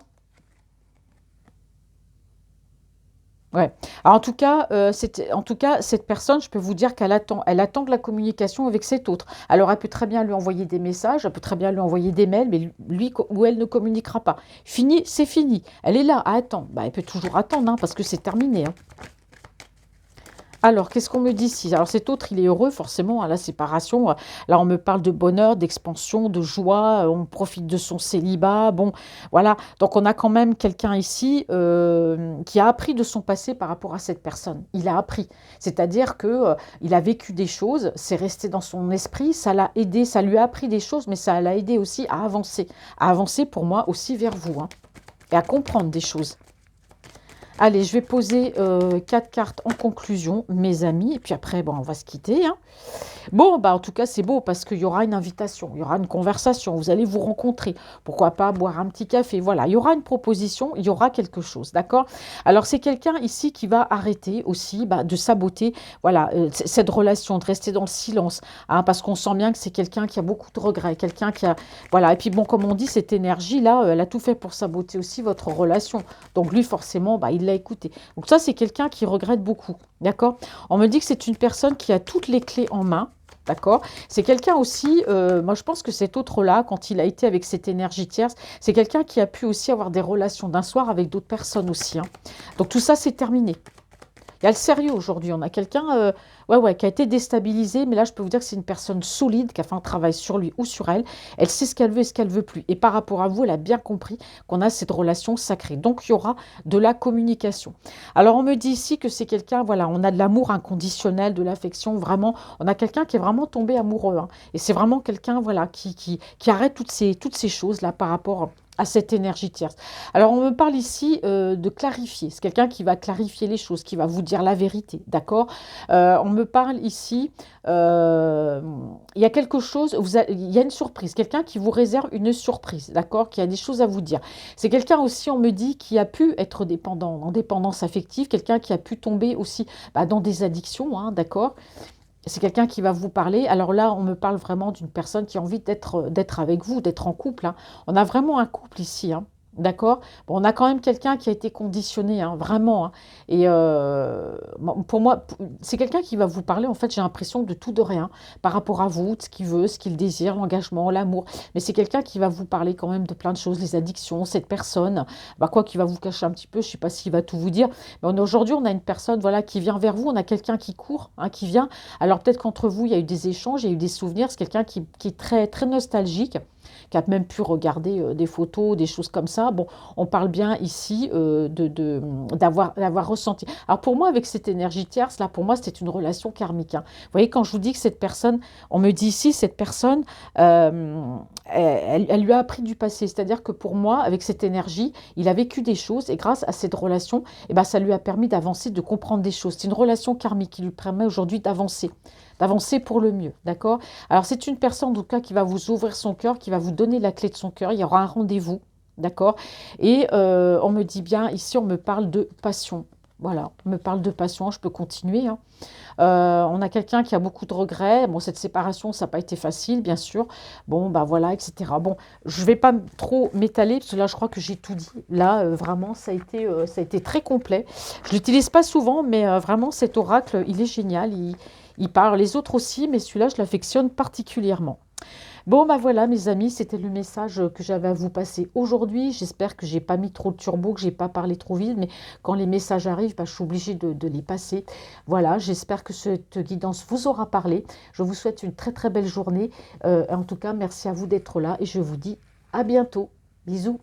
Ouais. Alors, en tout cas, cette personne, je peux vous dire elle attend de la communication avec cet autre. Alors, elle peut très bien lui envoyer des messages, elle peut très bien lui envoyer des mails, mais lui ou elle ne communiquera pas. Fini, c'est fini. Elle est là, à attendre. Bah, elle peut toujours attendre, hein, parce que c'est terminé, hein. Alors, qu'est-ce qu'on me dit ici? Alors, cet autre, il est heureux, forcément, à la séparation. Là, on me parle de bonheur, d'expansion, de joie. On profite de son célibat. Bon, voilà. Donc, on a quand même quelqu'un ici qui a appris de son passé par rapport à cette personne. Il a appris. C'est-à-dire que il a vécu des choses, c'est resté dans son esprit, ça l'a aidé, ça lui a appris des choses, mais ça l'a aidé aussi à avancer. À avancer, pour moi, aussi vers vous, hein, et à comprendre des choses. Allez, je vais poser 4 cartes en conclusion, mes amis. Et puis après, bon, on va se quitter, hein. Bon, bah en tout cas, c'est beau parce qu'il y aura une invitation, il y aura une conversation, vous allez vous rencontrer. Pourquoi pas boire un petit café? Voilà, il y aura une proposition, il y aura quelque chose, d'accord? Alors, c'est quelqu'un ici qui va arrêter aussi de saboter, voilà, cette relation, de rester dans le silence, hein, parce qu'on sent bien que c'est quelqu'un qui a beaucoup de regrets, quelqu'un qui a... Voilà, et puis bon, comme on dit, cette énergie-là, elle a tout fait pour saboter aussi votre relation. Donc lui, forcément, il l'a écouté. Donc ça, c'est quelqu'un qui regrette beaucoup, d'accord? On me dit que c'est une personne qui a toutes les clés en main. D'accord? C'est quelqu'un aussi, moi je pense que cet autre-là, quand il a été avec cette énergie tierce, c'est quelqu'un qui a pu aussi avoir des relations d'un soir avec d'autres personnes aussi, hein. Donc tout ça, c'est terminé. Il y a le sérieux aujourd'hui. On a quelqu'un qui a été déstabilisé, mais là, je peux vous dire que c'est une personne solide qui a fait un travail sur lui ou sur elle. Elle sait ce qu'elle veut et ce qu'elle veut plus. Et par rapport à vous, elle a bien compris qu'on a cette relation sacrée. Donc, il y aura de la communication. Alors, on me dit ici que c'est quelqu'un, voilà, on a de l'amour inconditionnel, de l'affection, vraiment. On a quelqu'un qui est vraiment tombé amoureux, hein. Et c'est vraiment quelqu'un, voilà, qui arrête toutes ces choses-là par rapport à cette énergie tierce. Alors, on me parle ici de clarifier. C'est quelqu'un qui va clarifier les choses, qui va vous dire la vérité, d'accord? On me parle ici, il y a quelque chose, il y a une surprise, quelqu'un qui vous réserve une surprise, d'accord? Qui a des choses à vous dire. C'est quelqu'un aussi, on me dit, qui a pu être dépendant, en dépendance affective, quelqu'un qui a pu tomber aussi dans des addictions, hein, d'accord? C'est quelqu'un qui va vous parler. Alors là, on me parle vraiment d'une personne qui a envie d'être avec vous, d'être en couple, hein. On a vraiment un couple ici, hein. D'accord? Bon, on a quand même quelqu'un qui a été conditionné, hein, vraiment, hein. Et pour moi, c'est quelqu'un qui va vous parler, en fait, j'ai l'impression de tout, de rien, par rapport à vous, de ce qu'il veut, ce qu'il désire, l'engagement, l'amour. Mais c'est quelqu'un qui va vous parler quand même de plein de choses, les addictions, cette personne, quoi qu'il va vous cacher un petit peu, je ne sais pas s'il va tout vous dire. Mais aujourd'hui, on a une personne, voilà, qui vient vers vous, on a quelqu'un qui court, hein, qui vient. Alors peut-être qu'entre vous, il y a eu des échanges, il y a eu des souvenirs, c'est quelqu'un qui est très, très nostalgique, qui a même pu regarder des photos, des choses comme ça. Bon, on parle bien ici d'avoir ressenti. Alors pour moi, avec cette énergie tierce, là, pour moi, c'est une relation karmique, hein. Vous voyez, quand je vous dis que cette personne, on me dit ici, cette personne, elle lui a appris du passé. C'est-à-dire que pour moi, avec cette énergie, il a vécu des choses et grâce à cette relation, ça lui a permis d'avancer, de comprendre des choses. C'est une relation karmique qui lui permet aujourd'hui d'avancer pour le mieux, d'accord? Alors, c'est une personne, en tout cas, qui va vous ouvrir son cœur, qui va vous donner la clé de son cœur. Il y aura un rendez-vous, d'accord? Et on me dit bien, ici, on me parle de passion. Voilà, on me parle de passion, je peux continuer, hein. On a quelqu'un qui a beaucoup de regrets. Bon, cette séparation, ça n'a pas été facile, bien sûr. Bon, bah voilà, etc. Bon, je ne vais pas trop m'étaler, parce que là, je crois que j'ai tout dit. Là, vraiment, ça a été très complet. Je ne l'utilise pas souvent, mais vraiment, cet oracle, il est génial. Il parle les autres aussi, mais celui-là, je l'affectionne particulièrement. Bon, bah voilà, mes amis, c'était le message que j'avais à vous passer aujourd'hui. J'espère que j'ai pas mis trop de turbo, que j'ai pas parlé trop vite, mais quand les messages arrivent, bah, je suis obligée de les passer. Voilà, j'espère que cette guidance vous aura parlé. Je vous souhaite une très très belle journée. En tout cas, merci à vous d'être là et je vous dis à bientôt. Bisous.